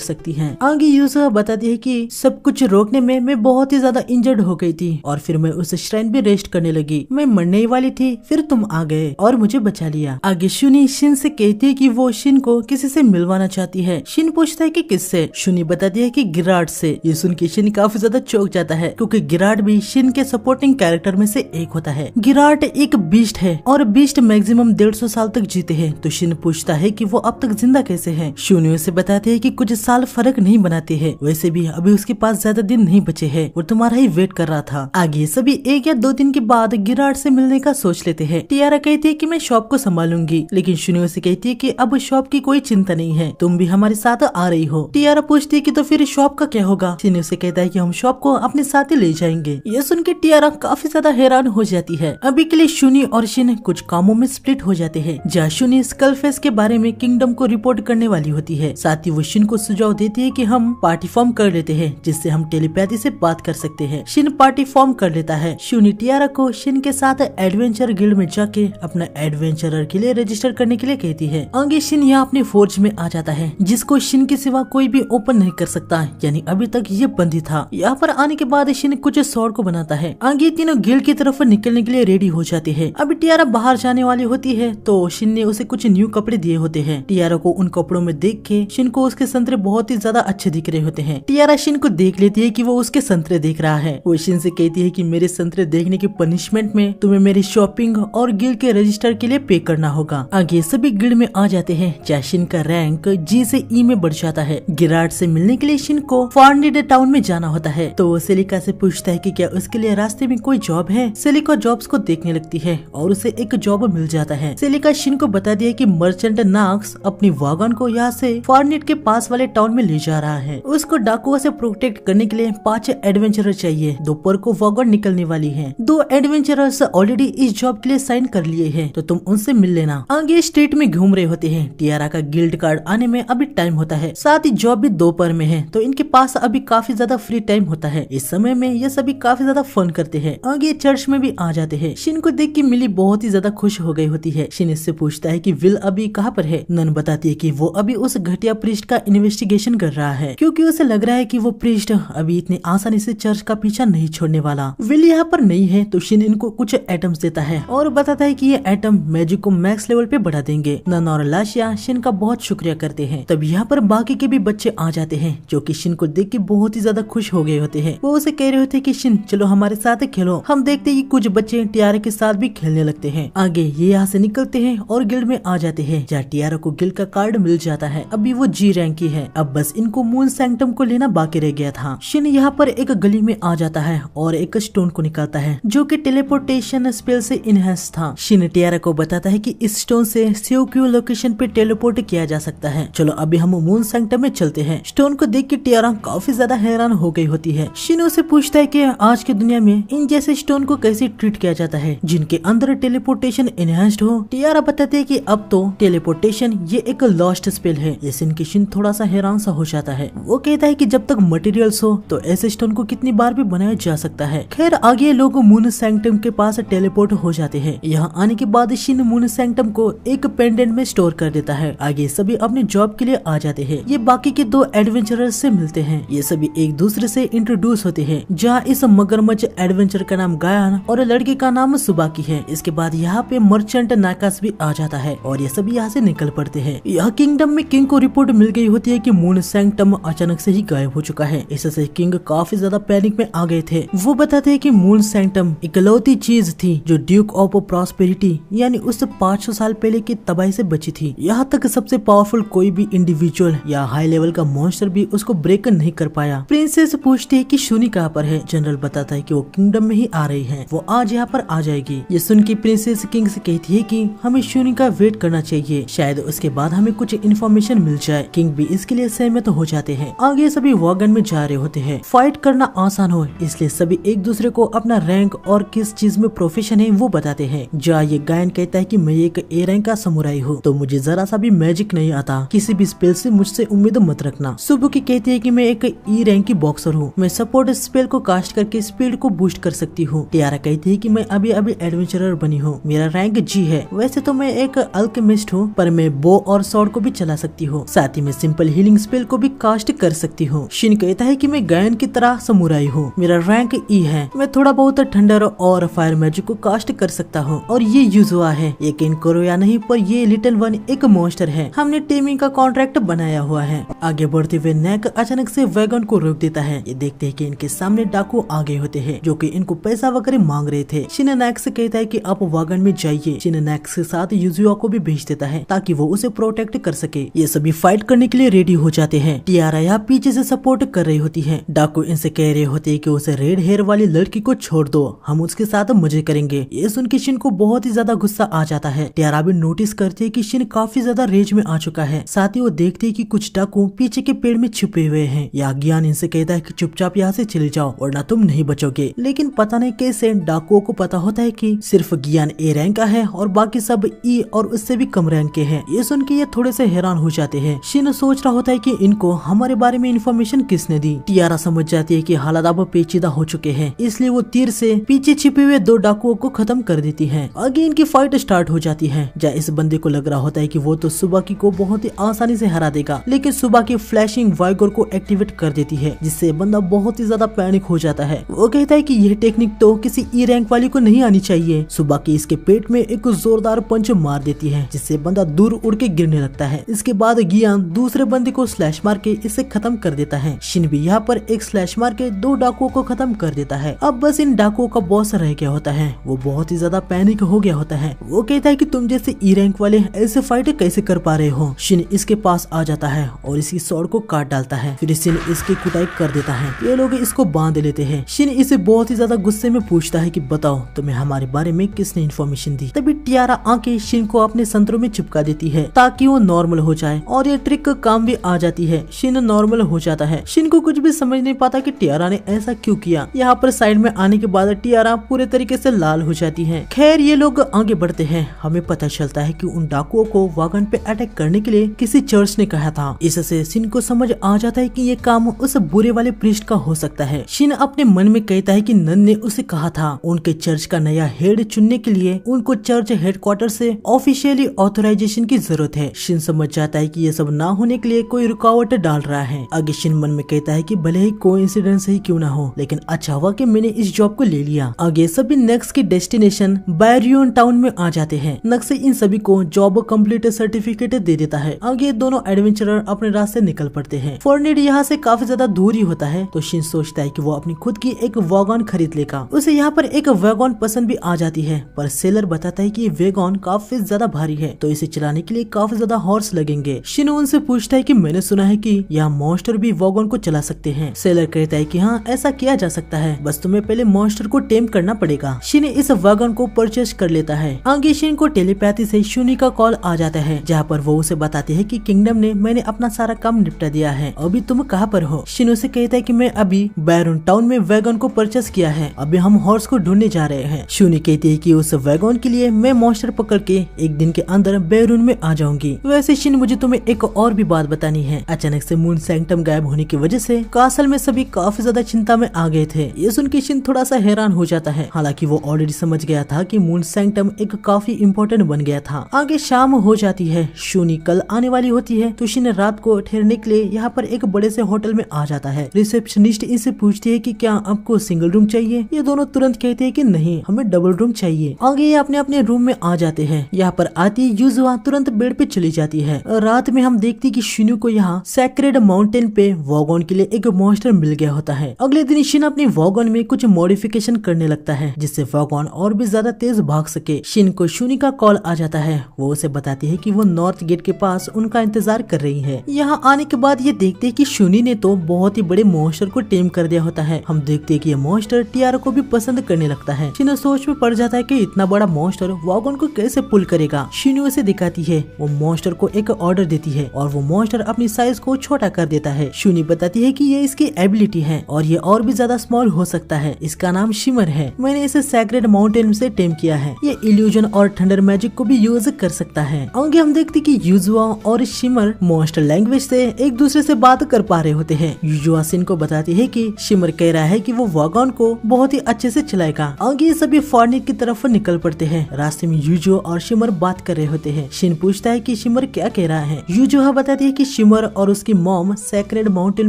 सकती है। आगे यूजुआ बताती है कि सब कुछ रोकने में मैं बहुत ही ज्यादा इंजर्ड हो गई थी और फिर मैं उस श्राइन पे रेस्ट करने लगी। मैं मरने ही वाली थी, फिर तुम आ गए और मुझे बचा लिया। आगे शुनी शिन से कहती है कि वो शिन को किसी से मिलवाना चाहती है। शिन पूछता है कि किससे। शुनी बताती है कि गिराड से। ये सुन के शिन काफी ज्यादा चौंक जाता है क्योंकि गिराड भी शिन के सपोर्टिंग कैरेक्टर में से एक होता है। गिराड एक बीस्ट है और बीस्ट मैक्सिमम 150 साल तक जीते हैं। तो शिन पूछता है कि वो अब तक जिंदा कैसे है। शुनी उसे बताती है कि कुछ साल फर्क नहीं बनाते हैं, वैसे भी अभी उसके पास ज्यादा दिन नहीं बचे हैं और तुम्हारा ही वेट कर रहा था। आगे सभी 1 या 2 दिन के बाद गिराड से मिलने का सोच लेते हैं। टियारा कहती है कि मैं शॉप को संभालूंगी, लेकिन शुनी उसे कहती है कि अब शॉप की कोई चिंता नहीं है, तुम भी हमारे साथ आ रही हो। टियारा पूछती है कि तो फिर शॉप का क्या होगा। शिन उसे कहता है कि हम शॉप को अपने साथ ही ले जाएंगे। ये सुन के टियारा काफी ज्यादा हैरान हो जाती है। अभी के लिए शुनी और शिन कुछ कामों में स्प्लिट हो जाते हैं। जहाँ शुनी स्कलफेस के बारे में किंगडम को रिपोर्ट करने वाली होती है। साथ ही वो शिन को सुझाव देती है कि हम पार्टी फॉर्म कर लेते हैं जिससे हम टेलीपैथी से बात कर सकते हैं। शिन पार्टी फॉर्म कर लेता है। शुनी टियारा को शिन के साथ एडवेंचर गिल्ड में जाके अपना एडवेंचरर के लिए रजिस्टर करने के लिए कहती है। आगे शिन यहाँ अपने फोर्ज में आ जाता है जिसको शिन के सिवा कोई भी ओपन नहीं कर सकता, यानी अभी तक ये बंद ही था। यहाँ पर आने के बाद शिन कुछ स्वॉर्ड को बनाता है। आगे तीनों गिल्ड की तरफ निकलने के लिए रेडी हो जाते हैं। अभी टियारा बाहर जाने वाली होती है तो शिन ने उसे कुछ न्यू कपड़े दिए होते हैं। टियारा को उन कपड़ों में देख के शिन को उसके संतरे बहुत ही ज्यादा अच्छे दिख रहे होते हैं। टियारा शिन को देख लेती है कि वो उसके संतरे देख रहा है। वो शिन से कहती है कि मेरे संतरे देखने की पनिशमेंट में तुम्हें मेरी शॉपिंग और गिल्ड के रजिस्टर के लिए पे करना होगा। आगे सभी गिल्ड में आ जाते हैं। जहाँ शिन का रैंक जी से ई में बढ़ जाता है। गिराड से मिलने के लिए शिन को फार्निडे टाउन में जाना होता है तो वो सेलिका से पूछता है कि क्या उसके लिए रास्ते में कोई जॉब है। सेलिका जॉब्स को देखने लगती है और उसे एक जॉब मिल जाता है। सेलिका शिन को बता दिया कि मर्चेंट नाक्स अपनी वागन को यहाँ से फार्निट के पास वाले टाउन में ले जा रहा है। उसको डाकुओं से प्रोटेक्ट करने के लिए 5 एडवेंचरर चाहिए। दोपहर को वागन निकलने वाली है। 2 एडवेंचरर्स ऑलरेडी इस जॉब के लिए साइन कर लिए हैं तो तुम उनसे मिल लेना। आगे स्ट्रीट में घूम रहे होते हैं। टियारा का गिल्ड कार्ड आने में अभी टाइम होता है। साथ ही जॉब भी दोपहर में है तो इनके पास अभी काफी ज्यादा फ्री टाइम होता है। इस समय में ये सभी काफी ज्यादा फन करते हैं। आगे चर्च में भी आ जाते हैं। शिन को देख के मिली बहुत ही ज्यादा खुश हो गई होती है। शिन इससे पूछता है कि विल अभी कहाँ पर है। नन बताती है कि वो अभी उस घटिया प्रीस्ट का इन्वेस्टिगेशन कर रहा है क्योंकि उसे लग रहा है कि वो प्रीस्ट अभी इतनी आसानी से चर्च का पीछा नहीं छोड़ने वाला। विल यहाँ पर नहीं है तो शिन इनको कुछ एटम्स देता है और बताता है कि ये एटम मैजिक को मैक्स लेवल पे बढ़ा देंगे। नन और लाशिया शिन का बहुत शुक्रिया करते हैं। तब यहाँ पर बाकी के भी बच्चे आ जाते हैं जो कि शिन को देख के बहुत ही ज्यादा खुश हो गए होते हैं। वो उसे कह रहे होते हैं कि शिन चलो हमारे साथ खेलो। हम देखते हैं कि कुछ बच्चे टियारा के साथ भी खेलने लगते हैं। आगे ये यहाँ से निकलते हैं और गिल्ड में आ जाते हैं जहाँ टियारा को गिल्ड का कार्ड मिल जाता है। अभी वो जी रैंक की है। अब बस इनको मून सैंक्टम को लेना बाकी रह गया था। शिन यहाँ पर एक गली में आ जाता है और एक स्टोन को निकालता है जो कि टेलीपोर्टेशन स्पेल से इनहेंस था। शिन टियारा को बताता है कि इस स्टोन से सियोक्यू लोकेशन पे टेलीपोर्ट किया जा सकता है। चलो अभी हम मून सैंक्टम में चलते हैं। स्टोन को देख के टियारा काफी ज्यादा हैरान हो गई होती है। शिन उसे पूछता है कि आज की दुनिया में इन जैसे स्टोन को कैसे ट्रीट किया जाता है जिनके अंदर टेलीपोर्टेशन इनहेंस्ड हो। टियारा बताते है कि अब तो टेलीपोर्टेशन ये एक लॉस्ट स्पेल है। ये सुन के शिन थोड़ा सा हैरान सा हो जाता है। वो कहता है कि जब तक मटेरियल्स हो तो ऐसे स्टोन को कितनी बार भी बनाया जा सकता है। खैर आगे लोग मून सैंक्टम के पास टेलीपोर्ट हो जाते हैं। यहाँ आने के बाद शिन मून सैंक्टम को एक पेंडेंट में स्टोर कर देता है। आगे सभी अपने जॉब के लिए आ जाते हैं। ये बाकी के 2 एडवेंचरर्स से मिलते हैं। ये सभी एक दूसरे से इंट्रोड्यूस होते हैं। जहाँ इस मगरमच्छ एडवेंचर का नाम गायन और लड़के का नाम सुबाकी है। इसके बाद यहाँ पे मर्चेंट नाकास भी आ जाता है और ये सभी यहाँ से निकल पड़ते हैं। यह किंगडम में किंग को रिपोर्ट मिल गई होती है कि मून सैंक्टम अचानक से ही गायब हो चुका है। इससे किंग काफी ज्यादा पैनिक में आ गए थे। वो बताते हैं कि मून सैंक्टम इकलौती चीज थी जो ड्यूक ऑफ प्रॉस्पेरिटी यानी उस 500 साल पहले की तबाही से बची थी। यहाँ तक सबसे पावरफुल कोई भी इंडिविजुअल या हाई लेवल का मॉन्स्टर भी उसको ब्रेक नहीं कर पाया। प्रिंसेस पूछती है कि शूनी कहाँ पर है। जनरल बताता है कि वो किंगडम में ही आ रही है। वो आज यहाँ पर आ जाएगी। ये सुन के प्रिंसेस किंग से कहती है कि हमें शूनी का वेट करना चाहिए, शायद उसके बाद हमें कुछ इन्फॉर्मेशन मिल जाए। किंग भी इसके लिए सहमत हो जाते हैं। आगे सभी वॉगन में जा रहे होते हैं। फाइट करना आसान हो इसलिए सभी एक दूसरे को अपना रैंक और किस चीज में प्रोफेशन है वो बताते हैं। जहाँ ये गायन कहता है कि मैं एक ए रैंक का समुराई हूँ तो मुझे जरा सा भी मैजिक नहीं आता, किसी भी स्पेल से मुझसे उम्मीद मत रखना। सुबुकी कहती है कि मैं एक ई रैंक की बॉक्सर हूँ, मैं सपोर्ट स्पेल को कास्ट करके स्पीड को बूस्ट कर सकती हूँ। टियारा कहती है कि मैं अभी अभी एडवेंचरर बनी हूँ, मेरा रैंक जी है। वैसे तो मैं मैं एक अल्केमिस्ट हूँ, पर मैं बो और स्वॉर्ड को भी चला सकती हूँ, साथ ही मैं सिंपल हीलिंग स्पेल को भी कास्ट कर सकती हूँ। शिन कहता है कि मैं गायन की तरह समुराई हूँ, मेरा रैंक ई है, मैं थोड़ा बहुत थंडर और फायर मैजिक को कास्ट कर सकता हूँ। और ये यूजुआ है, यकीन करो या नहीं पर ये लिटिल वन एक मॉन्स्टर है, हमने टीमिंग का कॉन्ट्रैक्ट बनाया हुआ है। आगे बढ़ते हुए नेक अचानक से वैगन को रोक देता है। ये देखते हैं कि इनके सामने डाकू आ गए होते हैं जो कि इनको पैसा वगैरह मांग रहे थे। शिन नेक से कहता है कि आप वैगन में जाइए। शिन नेक के साथ यूजुआ को भी भेज देता है ताकि वो उसे प्रोटेक्ट कर सके। ये सभी फाइट करने के लिए रेडी हो जाते हैं। टियारा यहाँ पीछे से सपोर्ट कर रही होती है। डाकू इनसे कह रहे होते हैं कि उसे रेड हेयर वाली लड़की को छोड़ दो, हम उसके साथ मजे करेंगे। ये सुन के शिन को बहुत ही ज्यादा गुस्सा आ जाता है। टियारा भी नोटिस करते है कि शिन काफी ज्यादा रेज में आ चुका है। साथ ही वो देखते है कि कुछ डाकू पीछे के पेड़ में छुपे हुए हैं। या ज्ञान इनसे कहता है कि चुपचाप यहाँ से चले जाओ वरना तुम नहीं बचोगे। लेकिन पता नहीं कैसे डाकुओं को पता होता है कि सिर्फ ज्ञान ए रैंक का है और बाकी सब ई और उससे भी कम रैंक के हैं। ये सुन के ये थोड़े से हैरान हो जाते हैं। शिन सोच रहा होता है कि इनको हमारे बारे में इन्फॉर्मेशन किसने दी। टियारा समझ जाती है कि हालात अब पेचीदा हो चुके हैं, इसलिए वो तीर से पीछे छिपे हुए दो डाकुओं को खत्म कर देती है। आगे इनकी फाइट स्टार्ट हो जाती है, जहाँ इस बंदे को लग रहा होता है कि वो तो सुबाकी को बहुत ही आसानी से हरा देगा, लेकिन सुबाकी फ्लैशिंग वाइगोर को एक्टिवेट कर देती है, जिससे बंदा बहुत ही ज्यादा पैनिक हो जाता है। वो कहता है कि यह टेक्निक तो किसी ई रैंक वाली को नहीं आनी चाहिए। सुबाकी इसके पेट में एक जोरदार पंच मार देती है, जिससे बंदा दूर उड़ के गिरने लगता है। इसके बाद गियान दूसरे बंदे को स्लैश मार के इसे खत्म कर देता है। शिन भी यहाँ पर एक स्लैश मार के दो डाकुओं को खत्म कर देता है। अब बस इन डाकुओं का बॉस रह गया होता है। वो बहुत ही ज्यादा पैनिक हो गया होता है। वो कहता है कि तुम जैसे ई रैंक वाले ऐसे फाइट कैसे कर पा रहे हो। शिन इसके पास आ जाता है और इसकी स्वॉर्ड को काट डालता है। फिर शिन इसकी कुटाई कर देता है। ये लोग इसको बांध लेते हैं। शिन इसे बहुत ही ज्यादा गुस्से में पूछता है कि बताओ तुम्हें हमारे बारे में किसने इन्फॉर्मेशन दी। तभी टियारा आके शिन को अपने संतरों में चिपका देती है ताकि वो नॉर्मल हो जाए, और ये ट्रिक काम भी आ जाती है। शिन नॉर्मल हो जाता है। शिन को कुछ भी समझ नहीं पाता कि टियारा ने ऐसा क्यों किया। यहाँ पर साइड में आने के बाद टियारा पूरे तरीके से लाल हो जाती है। खैर ये लोग आगे बढ़ते हैं। हमें पता चलता है कि उन डाकुओं को वागन पे अटैक करने के लिए किसी चर्च ने कहा था। इससे शिन को समझ आ जाता है कि ये काम उस बुरे वाले प्रीस्ट का हो सकता है। शिन अपने मन में कहता है कि नन ने उसे कहा था उनके चर्च का नया हेड चुनने के लिए उनको चर्च हेडक्वार्टर से ऑफिशियली ऑथराइजेशन की जरूरत है। शिन समझ जाता है कि ये सब ना होने के लिए कोई रुकावट डाल रहा है। आगे शिन मन में कहता है कि भले ही कोइंसिडेंस ही क्यों ना हो, लेकिन अच्छा हुआ कि मैंने इस जॉब को ले लिया। आगे सभी नेक्स्ट की डेस्टिनेशन बैरियन टाउन में आ जाते हैं। नक्स इन सभी को जॉब कंप्लीट सर्टिफिकेट दे देता है। आगे दोनों एडवेंचरर अपने रास्ते निकल पड़ते हैं। फॉर्नेड यहाँ से काफी ज्यादा दूर ही होता है, तो शिन सोचता है कि वो अपनी खुद की एक वैगन खरीद लेगा। उसे यहाँ पर एक वैगन पसंद भी आ जाती है, पर सेलर बताता है कि ये वैगन काफी ज्यादा भारी है, तो इसे चलाने के लिए काफी ज्यादा हॉर्स लगेंगे। शिन उनसे पूछता है कि मैंने सुना है कि यहाँ मॉन्स्टर भी वैगन को चला सकते हैं। सेलर कहता है कि हाँ ऐसा किया जा सकता है, बस तुम्हें पहले मॉन्स्टर को टेम करना पड़ेगा। शिन इस वैगन को परचेज कर लेता है। आगे शिन को टेलीपैथी से शूनी का कॉल आ जाता है, जहाँ पर वो उसे बताती है कि किंगडम ने मैंने अपना सारा काम निपटा दिया है, अभी तुम कहाँ पर हो। शिन उसे कहता है कि मैं अभी बैरन टाउन में वैगन को परचेज किया है, अभी हम हॉर्स को ढूंढने जा रहे हैं। शूनी कहती है कि उस वैगन के लिए मैं मॉन्स्टर पकड़ के एक दिन के अंदर बैरून में आ जाऊंगी। वैसे शिन मुझे तुम्हें एक और भी बात बतानी है। अचानक से मून सैंक्टम गायब होने की वजह से कासल में सभी काफी ज्यादा चिंता में आ गए थे। ये सुन के शिन थोड़ा सा हैरान हो जाता है, हालांकि वो ऑलरेडी समझ गया था कि मून सैंक्टम एक काफी इम्पोर्टेंट बन गया था। आगे शाम हो जाती है। शूनी कल आने वाली होती है, तो शिन रात को ठहरने के लिए यहाँ पर एक बड़े से होटल में आ जाता है। रिसेप्शनिस्ट इनसे पूछती है कि क्या आपको सिंगल रूम चाहिए। ये दोनों तुरंत कहते हैं कि नहीं, हमें डबल रूम चाहिए। आगे ये अपने अपने रूम में आ जाते हैं। यहाँ पर आती यूजुआ तुरंत बेड पे चली जाती है। रात में हम देखते कि शिनु को यहाँ सैक्रेड माउंटेन पे वॉगन के लिए एक मॉन्स्टर मिल गया होता है। अगले दिन शिन अपनी वॉगन में कुछ मॉडिफिकेशन करने लगता है, जिससे वॉगन और भी ज्यादा तेज भाग सके। शिन को शूनी का कॉल आ जाता है। वो उसे बताती है कि वो नॉर्थ गेट के पास उनका इंतजार कर रही है। यहाँ आने के बाद ये देखते हैं कि शूनी ने तो बहुत ही बड़े मॉन्स्टर को टेम कर दिया होता है। हम देखते हैं कि ये मॉन्स्टर टियारा को भी पसंद करने लगता है। शिन सोच में पड़ जाता है कि इतना बड़ा मॉन्स्टर वॉगन को कैसे पुल करेगा। शिनु उसे दिखाती है। वो मॉन्स्टर को एक ऑर्डर देती है और वो मॉन्स्टर अपनी साइज को छोटा कर देता है। शूनी बताती है कि ये इसकी एबिलिटी है और ये और भी ज्यादा स्मॉल हो सकता है। इसका नाम शिमर है। मैंने इसे सैक्रेड माउंटेन से टेम किया है। ये इल्यूजन और थंडर मैजिक को भी यूज कर सकता है। आगे हम देखते कि यूजुआ और शिमर मॉन्स्टर लैंग्वेज से एक दूसरे से बात कर पा रहे होते हैं। यूजुआ शिन को बताती है कि शिमर कह रहा है कि वो वॉगन को बहुत ही अच्छे से चलाएगा। आगे सभी फॉर्निक की तरफ निकल पड़ते हैं। रास्ते में यूजुआ और और शिमर बात कर रहे होते हैं। शिन पूछता है कि शिमर क्या कह रहा है। यूजुहा बताती है कि शिमर और उसकी मॉम सेक्रेड माउंटेन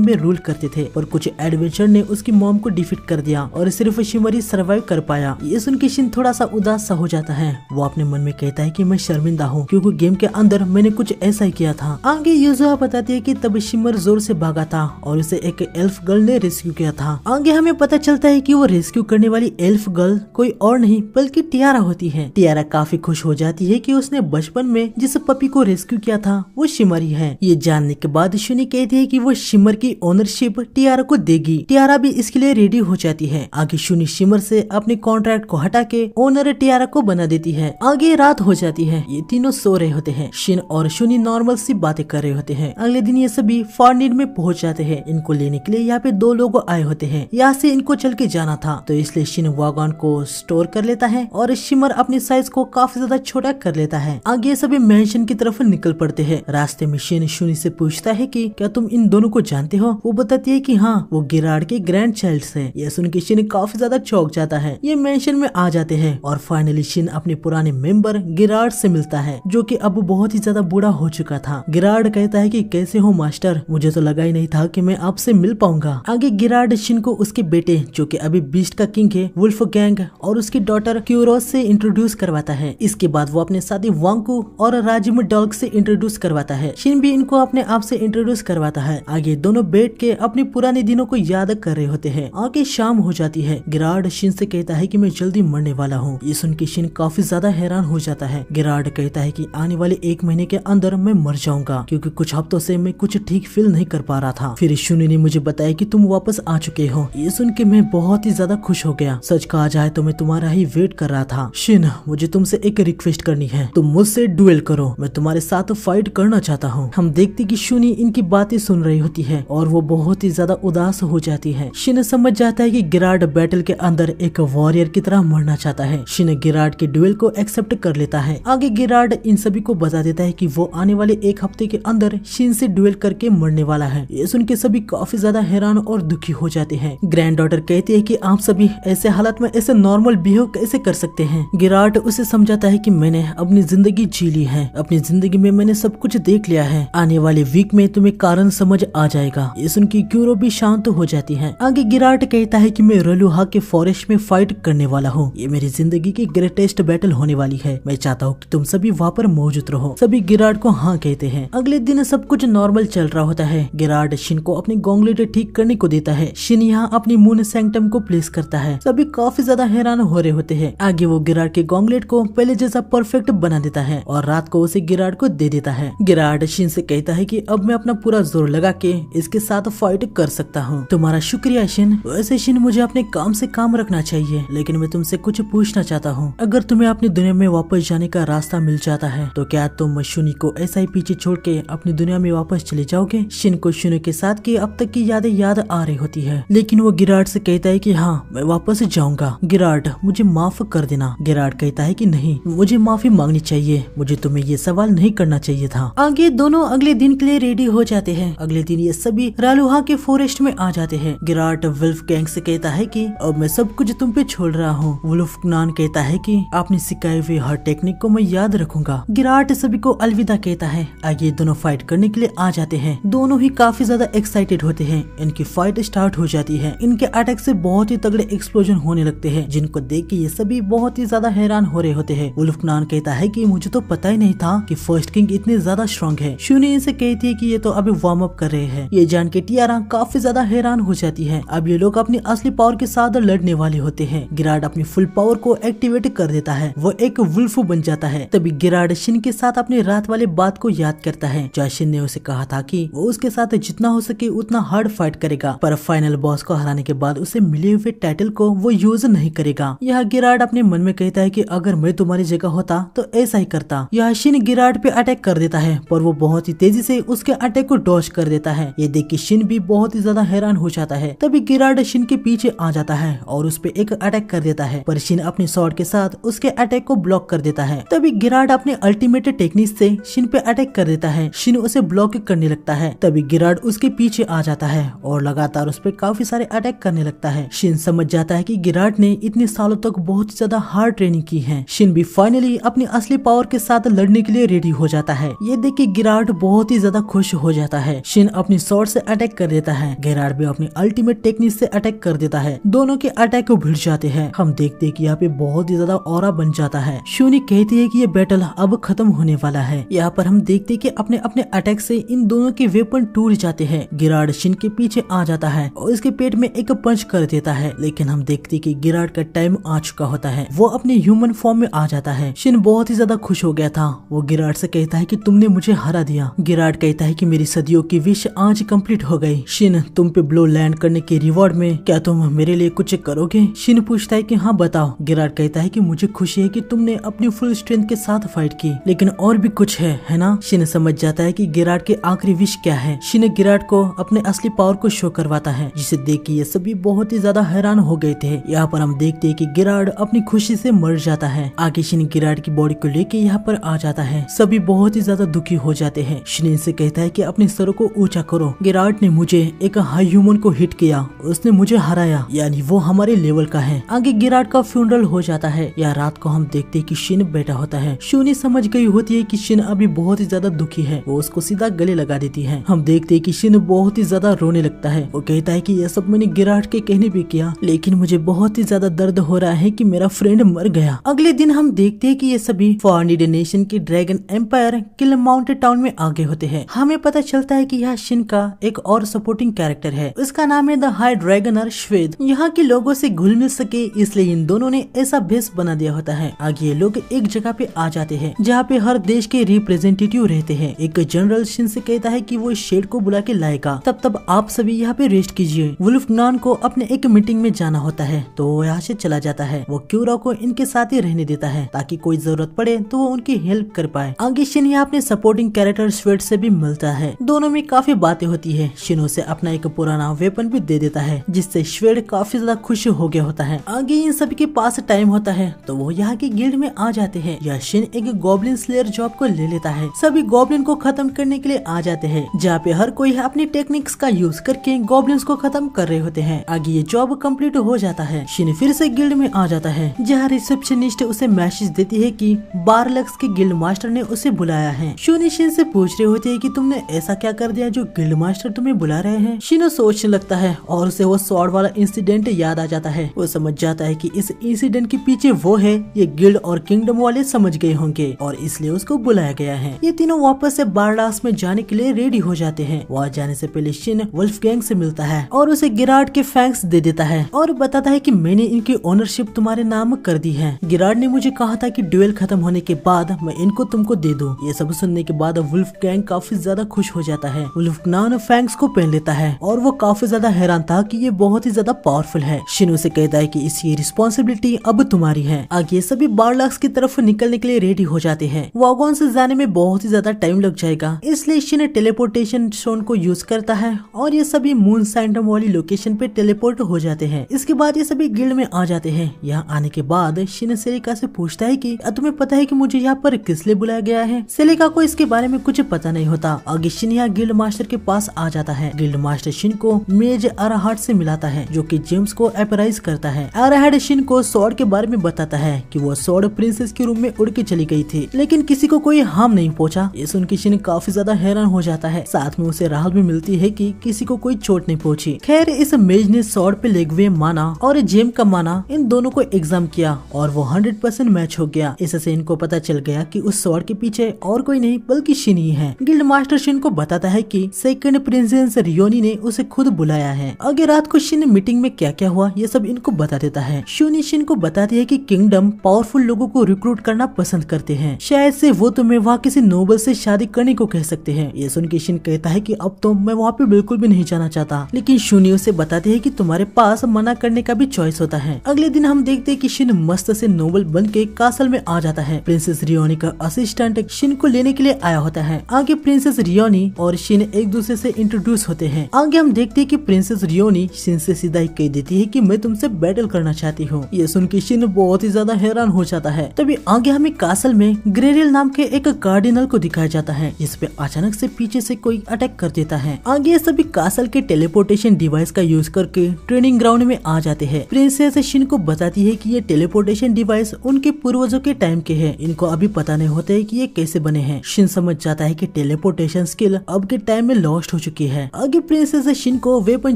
में रूल करते थे, पर कुछ एडवेंचर ने उसकी मॉम को डिफीट कर दिया और सिर्फ शिमर ही सर्वाइव कर पाया। ये सुन के शिन थोड़ा सा उदास सा हो जाता है। वो अपने मन में कहता है कि मैं शर्मिंदा हूँ क्योंकि गेम के अंदर मैंने कुछ ऐसा ही किया था। आगे यूजुहा बताती है कि तब शिमर जोर से भागा था और उसे एक एल्फ गर्ल ने रेस्क्यू किया था। आगे हमें पता चलता है कि वो रेस्क्यू करने वाली एल्फ गर्ल कोई और नहीं बल्कि टियारा होती है। टियारा काफी खुश हो जाती है कि उसने बचपन में जिस पपी को रेस्क्यू किया था वो शिमर ही है। ये जानने के बाद शुनी कहती है कि वो शिमर की ओनरशिप टियारा को देगी। टियारा भी इसके लिए रेडी हो जाती है। आगे शुनी शिमर से अपने कॉन्ट्रैक्ट को हटा के ओनर टियारा को बना देती है। आगे रात हो जाती है। ये तीनों सो रहे होते हैं। शिन और शुनी नॉर्मल सी बातें कर रहे होते हैं। अगले दिन ये सभी फॉर्निड में पहुंच जाते हैं। इनको लेने के लिए यहाँ पे 2 लोग आए होते हैं। यहाँ से इनको चल के जाना था, तो इसलिए शिन वागन को स्टोर कर लेता है और शिमर अपनी साइज को काफी ज्यादा छोटा कर लेता है। आगे सभी मैंशन की तरफ निकल पड़ते हैं। रास्ते में शिन शुनी से पूछता है कि क्या तुम इन दोनों को जानते हो। वो बताती है कि हाँ, वो गिराड के ग्रैंड चाइल्ड है। यह सुन के शिन काफी ज्यादा चौंक जाता है। ये मैंशन में आ जाते हैं और फाइनली शिन अपने पुराने मेंबर गिराड से मिलता है, जो कि अब बहुत ही ज्यादा बूढ़ा हो चुका था। गिराड कहता है कि कैसे हो मास्टर, मुझे तो लगा ही नहीं था कि मैं आपसे मिल पाऊंगा। आगे गिराड शिन को उसके बेटे, जो कि अभी बीस्ट का किंग है, वुल्फ गैंग और उसकी डॉटर क्यूरोस से इंट्रोड्यूस करवाता है। इसके बाद वो अपने साथी वांकू और राजिम डॉग से इंट्रोड्यूस करवाता है। शिन भी इनको अपने आप से इंट्रोड्यूस करवाता है। आगे दोनों बैठ के अपने पुराने दिनों को याद कर रहे होते हैं। आगे शाम हो जाती है। गिराड शिन से कहता है कि मैं जल्दी मरने वाला हूँ। ये सुन के शिन काफी ज्यादा हैरान हो जाता है। गिराड कहता है कि आने वाले 1 महीने के अंदर मैं मर जाऊंगा क्योंकि कुछ हफ्तों से मैं कुछ ठीक फील नहीं कर पा रहा था। फिर शुनी ने मुझे बताया कि तुम वापस आ चुके हो। ये सुन के मैं बहुत ही ज्यादा खुश हो गया। सच कहा जाए तो मैं तुम्हारा ही वेट कर रहा था। शिन, मुझे तुमसे एक रिक्वेस्ट करनी है। तुम मुझसे डुएल करो, मैं तुम्हारे साथ फाइट करना चाहता हूँ। हम देखते कि शुनी इनकी बातें सुन रही होती है और वो बहुत ही ज्यादा उदास हो जाती है। शिन समझ जाता है कि गिराड बैटल के अंदर एक वॉरियर की तरह मरना चाहता है। शिन गिराड के डुएल को एक्सेप्ट कर लेता है। आगे गिराड इन सभी को बता देता है कि वो आने वाले 1 हफ्ते के अंदर शिन से डुएल करके मरने वाला है। ये सुन के सभी काफी ज्यादा हैरान और दुखी हो जाते हैं। ग्रैंड डॉटर कहती है कि आप सभी ऐसे हालत में ऐसे नॉर्मल बिहेव कैसे कर सकते हैं। गिराड उसे समझाता है कि मैंने अपनी जिंदगी जी ली है। अपनी जिंदगी में मैंने सब कुछ देख लिया है। आने वाले वीक में तुम्हें कारण समझ आ जाएगा। ये सुन के क्यूरो भी शांत हो जाती है। आगे गिराड कहता है कि मैं रलुहा के फॉरेस्ट में फाइट करने वाला हूँ। ये मेरी जिंदगी की ग्रेटेस्ट बैटल होने वाली है। मैं चाहता हूँ कि तुम सभी वहाँ पर मौजूद रहो। सभी गिराड को हाँ कहते हैं। अगले दिन सब कुछ नॉर्मल चल रहा होता है। गिराड शिन को अपनी गॉन्गलेट ठीक करने को देता है। शिन यहाँ अपनी मून सैंक्टम को प्लेस करता है। सभी काफी ज्यादा हैरान हो रहे होते हैं। आगे वो गिराड के गॉन्गलेट को पहले जैसा परफेक्ट बना देता है और रात को उसे गिराड को दे देता है। गिराड शिन से कहता है कि अब मैं अपना पूरा जोर लगा के इसके साथ फाइट कर सकता हूँ। तुम्हारा शुक्रिया शिन। वैसे शिन, मुझे अपने काम से काम रखना चाहिए, लेकिन मैं तुमसे कुछ पूछना चाहता हूँ। अगर तुम्हें अपनी दुनिया में वापस जाने का रास्ता मिल जाता है तो क्या तुम शुनी को ऐसा ही पीछे छोड़ के अपनी दुनिया में वापस चले जाओगे। शिन को शुनी के साथ की अब तक की यादें याद आ रही होती है, लेकिन वो गिराड से कहता है कि हाँ, मैं वापस जाऊंगा। गिराड, मुझे माफ कर देना। गिराड कहता है कि नहीं, मुझे माफी मांगनी चाहिए। मुझे तुम्हें ये सवाल नहीं करना चाहिए था। आगे दोनों अगले दिन के लिए रेडी हो जाते हैं। अगले दिन ये सभी रालुहा के फॉरेस्ट में आ जाते हैं। गिराड वुल्फ गैंग से कहता है कि अब मैं सब कुछ तुम पे छोड़ रहा हूँ। वुल्फ नान कहता है कि आपने सिखाए हुए हर टेक्निक को मैं याद रखूंगा। गिराड सभी को अलविदा कहता है। आगे दोनों फाइट करने के लिए आ जाते हैं। दोनों ही काफी ज्यादा एक्साइटेड होते हैं। इनकी फाइट स्टार्ट हो जाती है। इनके अटैक से बहुत ही तगड़े एक्सप्लोजन होने लगते हैं, जिनको देख के ये सभी बहुत ही ज्यादा हैरान हो रहे होते हैं। वुल्फ नान कहता है कि मुझे तो पता ही नहीं था कि फर्स्ट किंग इतने ज्यादा स्ट्रॉन्ग है। शुनी इनसे कहती है कि ये तो अभी वार्म अप कर रहे हैं। ये जान के टियारा काफी ज्यादा हैरान हो जाती है। अब ये लोग अपनी असली पावर के साथ लड़ने वाले होते हैं। गिराड अपनी फुल पावर को एक्टिवेट कर देता है। वो एक वुल्फ बन जाता है। तभी गिराड शिन के साथ अपने रात वाले बात को याद करता है, जहाँ शिन ने उसे कहा था कि वो उसके साथ जितना हो सके उतना हार्ड फाइट करेगा, पर फाइनल बॉस को हराने के बाद उसे मिले हुए टाइटल को वो यूज नहीं करेगा। यह गिराड अपने मन में कहता है कि अगर मैं तुम्हारी जगह होता तो ऐसा ही करता। यह शिन गिराड पे अटैक कर देता है, पर वो बहुत ही तेजी से उसके अटैक को डॉज कर देता है। ये देख के शिन भी बहुत ही ज्यादा हैरान हो जाता है। तभी गिराड शिन के पीछे आ जाता है और उस पे एक अटैक कर देता है, पर शिन अपने स्वॉर्ड के साथ उसके अटैक को ब्लॉक कर देता है। तभी गिराड अपने अल्टीमेट टेक्निक से शिन पे अटैक कर देता है। शिन उसे ब्लॉक करने लगता है। तभी गिराड उसके पीछे आ जाता है और लगातार उस पे काफी सारे अटैक करने लगता है। शिन समझ जाता है कि गिराड ने इतने सालों तक बहुत ज्यादा हार्ड ट्रेनिंग की है। शिन भी फाइनली फाइनली अपनी असली पावर के साथ लड़ने के लिए रेडी हो जाता है। ये देख के गिरार्ड बहुत ही ज्यादा खुश हो जाता है। शिन अपनी स्वॉर्ड से अटैक कर देता है, गिरार्ड भी अपनी अल्टीमेट टेक्निक से अटैक कर देता है। दोनों के अटैक को भिड़ जाते हैं। हम देखते हैं कि यहाँ पे बहुत ही ज्यादा ऑरा बन जाता है। शूनी कहती है कि ये बैटल अब खत्म होने वाला है। यहाँ पर हम देखते हैं कि अपने अपने अटैक से इन दोनों के वेपन टूट जाते हैं। गिरार्ड शिन के पीछे आ जाता है और इसके पेट में एक पंच कर देता है, लेकिन हम देखते हैं कि गिरार्ड का टाइम आ चुका होता है। वो अपने ह्यूमन फॉर्म में आ जाता है। शिन बहुत ही ज्यादा खुश हो गया था। वो गिरार्ड से कहता है कि तुमने मुझे हरा दिया। गिरार्ड कहता है कि मेरी सदियों की विश आज कंप्लीट हो गई। शिन, तुम पे ब्लो लैंड करने के रिवॉर्ड में क्या तुम मेरे लिए कुछ करोगे? शिन पूछता है कि हाँ बताओ। गिरार्ड कहता है कि मुझे खुशी है कि तुमने अपनी फुल स्ट्रेंथ के साथ फाइट की, लेकिन और भी कुछ है ना? शिन समझ जाता है कि गिरार्ड की आखिरी विश क्या है। शिन गिरार्ड को अपने असली पावर को शो करवाता है, जिसे देख के ये सभी बहुत ही ज्यादा हैरान हो गए थे। यहाँ पर हम देखते हैं कि गिरार्ड अपनी खुशी से मर जाता है। आगे शिन गिरार्ड की बॉडी को लेके यहाँ पर आ जाता है। सभी बहुत ही ज्यादा दुखी हो जाते हैं। शिन से कहता है कि अपने सरों को ऊंचा करो। गिरार्ड ने मुझे एक हाई ह्यूमन को हिट किया, उसने मुझे हराया, यानी वो हमारे लेवल का है। आगे गिरार्ड का फ्यूनरल हो जाता है। या रात को हम देखते हैं कि शिन बैठा होता है। शूनी समझ गई होती है कि शिन अभी बहुत ही ज्यादा दुखी है। वो उसको सीधा गले लगा देती है। हम देखते हैं कि शिन बहुत ही ज्यादा रोने लगता है। वो कहता है कि यह सब मैंने गिरार्ड के कहने भी किया, लेकिन मुझे बहुत ही ज्यादा दर्द हो रहा है कि मेरा फ्रेंड मर गया। अगले दिन हम देखते हैं कि ये सभी फॉर्निड नेशन की ड्रैगन एम्पायर किल माउंटेन टाउन में आगे होते हैं। हमें पता चलता है कि यह शिन का एक और सपोर्टिंग कैरेक्टर है। उसका नाम है द हाई ड्रैगनर श्वेद। यहाँ के लोगों से घुल मिल सके इसलिए इन दोनों ने ऐसा भेष बना दिया होता है। आगे ये लोग एक जगह पे आ जाते हैं जहाँ पे हर देश के रिप्रेजेंटेटिव रहते हैं। एक जनरल शिन से कहता है कि वो शेड को बुला के लाएगा, तब आप सभी यहाँ पे रेस्ट कीजिए। वुल्फगांग को अपने एक मीटिंग में जाना होता है, तो वो यहाँ से चला जाता है। वो क्यूरा को इनके साथ ही रहने देता है ताकि कोई जरूरत पड़े तो वो उनकी हेल्प कर पाए। आगे शिन यहाँ अपने सपोर्टिंग कैरेक्टर श्वेड से भी मिलता है। दोनों में काफी बातें होती है। शिन उसे अपना एक पुराना वेपन भी दे देता है, जिससे श्वेड काफी ज्यादा खुश हो गया होता है। आगे इन सभी के पास टाइम होता है तो वो यहाँ की गिल्ड में आ जाते हैं। यह शिन एक गॉब्लिन स्लेयर जॉब को ले लेता है। सभी गॉब्लिन को खत्म करने के लिए आ जाते हैं, जहाँ पे हर कोई अपनी टेक्निक्स का यूज करके गॉब्लिन्स को खत्म कर रहे होते हैं। आगे ये जॉब कंप्लीट हो जाता है। शिन फिर से गिल्ड में आ जाता है, जहाँ रिसेप्शनिस्ट उसे मैसेज देती है कि बारलक्स के गिल्ड मास्टर ने उसे बुलाया है। शूनी शिन से पूछ रहे होते हैं कि तुमने ऐसा क्या कर दिया जो गिल्ड मास्टर तुम्हें बुला रहे हैं। शिन सोचने लगता है और उसे वो स्वॉर्ड वाला इंसिडेंट याद आ जाता है। वो समझ जाता है कि इस इंसिडेंट के पीछे वो है, ये गिल्ड और किंगडम वाले समझ गए होंगे और इसलिए उसको बुलाया गया है। ये तीनों वापस से बारलाक्स में जाने के लिए रेडी हो जाते हैं। वहाँ जाने से पहले शिन वुल्फगैंग से मिलता है और उसे गिरार्ड के फैंक्स दे देता है और बताता है कि मैंने इनकी ओनरशिप तुम्हारे नाम कर दी है। गिरार्ड ने मुझे कहा था कि ड्यूएल खत्म होने के बाद मैं इनको तुमको दे दूं। ये सब सुनने के बाद वुल्फगैंग काफी ज्यादा खुश हो जाता है। वुल्फगांग फैंक्स को पहन लेता है और वो काफी ज्यादा हैरान था कि ये बहुत ही ज्यादा पावरफुल है। शिन उसे कहता है कि इसकी रिस्पॉन्सिबिलिटी अब तुम्हारी है। आगे सभी बारलाक्स की तरफ निकलने के लिए रेडी हो जाते हैं। वागोन से जाने में बहुत ही ज्यादा टाइम लग जाएगा, इसलिए शिन टेलीपोर्टेशन स्टोन को यूज करता है और ये सभी मून सैंटम वाली लोकेशन पे टेलीपोर्ट हो जाते हैं। इसके बाद ये सभी गिल्ड में आ जाते हैं। यहाँ आने के बाद शिन सेलिका से पूछता है कि तुम्हें पता है कि मुझे यहाँ पर किस लिए बुलाया गया है। सेलिका को इसके बारे में कुछ पता नहीं होता। आगे शिन यहाँ गिल्ड मास्टर के पास आ जाता है। गिल्ड मास्टर शिन को मेज अराहाट से मिलाता है, जो कि जेम्स को एपराइज करता है। अराहाट शिन को स्वॉर्ड के बारे में बताता है कि वो स्वॉर्ड प्रिंसेस के रूम में उड़ के चली गई थी, लेकिन किसी को कोई हार्म नहीं पहुंचा। ये सुन के शिन काफी ज्यादा हैरान हो जाता है। साथ में उसे राहत भी मिलती है कि किसी को कोई चोट नहीं पहुंची। खैर इस मेज ने स्वॉर्ड पे लेगवे माना और जेम का माना, इन दोनों को एग्जाम किया और वो 100% मैच हो गया। इससे इनको पता चल गया कि उस स्वॉर्ड के पीछे और कोई नहीं बल्कि शिन ही है। गिल्ड मास्टर शिन को बताता है कि सेकंड प्रिंसेस रियोनी ने उसे खुद बुलाया है। आगे रात को शिन मीटिंग में क्या क्या हुआ ये सब इनको बता देता है। शूनी शिन को बताती है कि किंगडम पावरफुल लोगों को रिक्रूट करना पसंद करते हैं, शायद से वो तुम्हें वहाँ किसी नोबल से शादी करने को कह सकते हैं। ये सुन के शिन कहता है कि अब तो मैं वहाँ पे बिल्कुल भी नहीं जाना चाहता, लेकिन शूनी उसे बताती है कि तुम्हारे पास मना करने का भी चॉइस होता है। अगले दिन हम देखते हैं कि शिन मस्त से नोबल बन के कासल में आ जाता है। प्रिंसेस रियोनी का असिस्टेंट शिन को लेने के लिए आया होता है। आगे प्रिंसेस रियोनी और शिन एक दूसरे से इंट्रोड्यूस होते हैं। आगे हम देखते हैं कि प्रिंसेस रियोनी शिन से सीधा ही कह देती है कि मैं तुमसे बैटल करना चाहती हूँ। ये सुन के शिन बहुत ही ज्यादा हैरान हो जाता है। तभी आगे हमें कासल में ग्रेरियल नाम के एक कार्डिनल को दिखाया जाता है, जिस पे अचानक से पीछे से कोई अटैक कर देता है। आगे सभी कासल के टेलीपोर्टेशन डिवाइस का यूज करके ट्रेनिंग ग्राउंड में आ जाते हैं। प्रिंसेस शिन को बताती है कि ये टेलीपोर्टेशन डिवाइस उनके पूर्व पूर्वजों के टाइम के हैं। इनको अभी पता नहीं होता है कि ये कैसे बने हैं। शिन समझ जाता है कि टेलीपोर्टेशन स्किल अब के टाइम में लॉस्ट हो चुकी है। आगे प्रिंसेस शिन को वेपन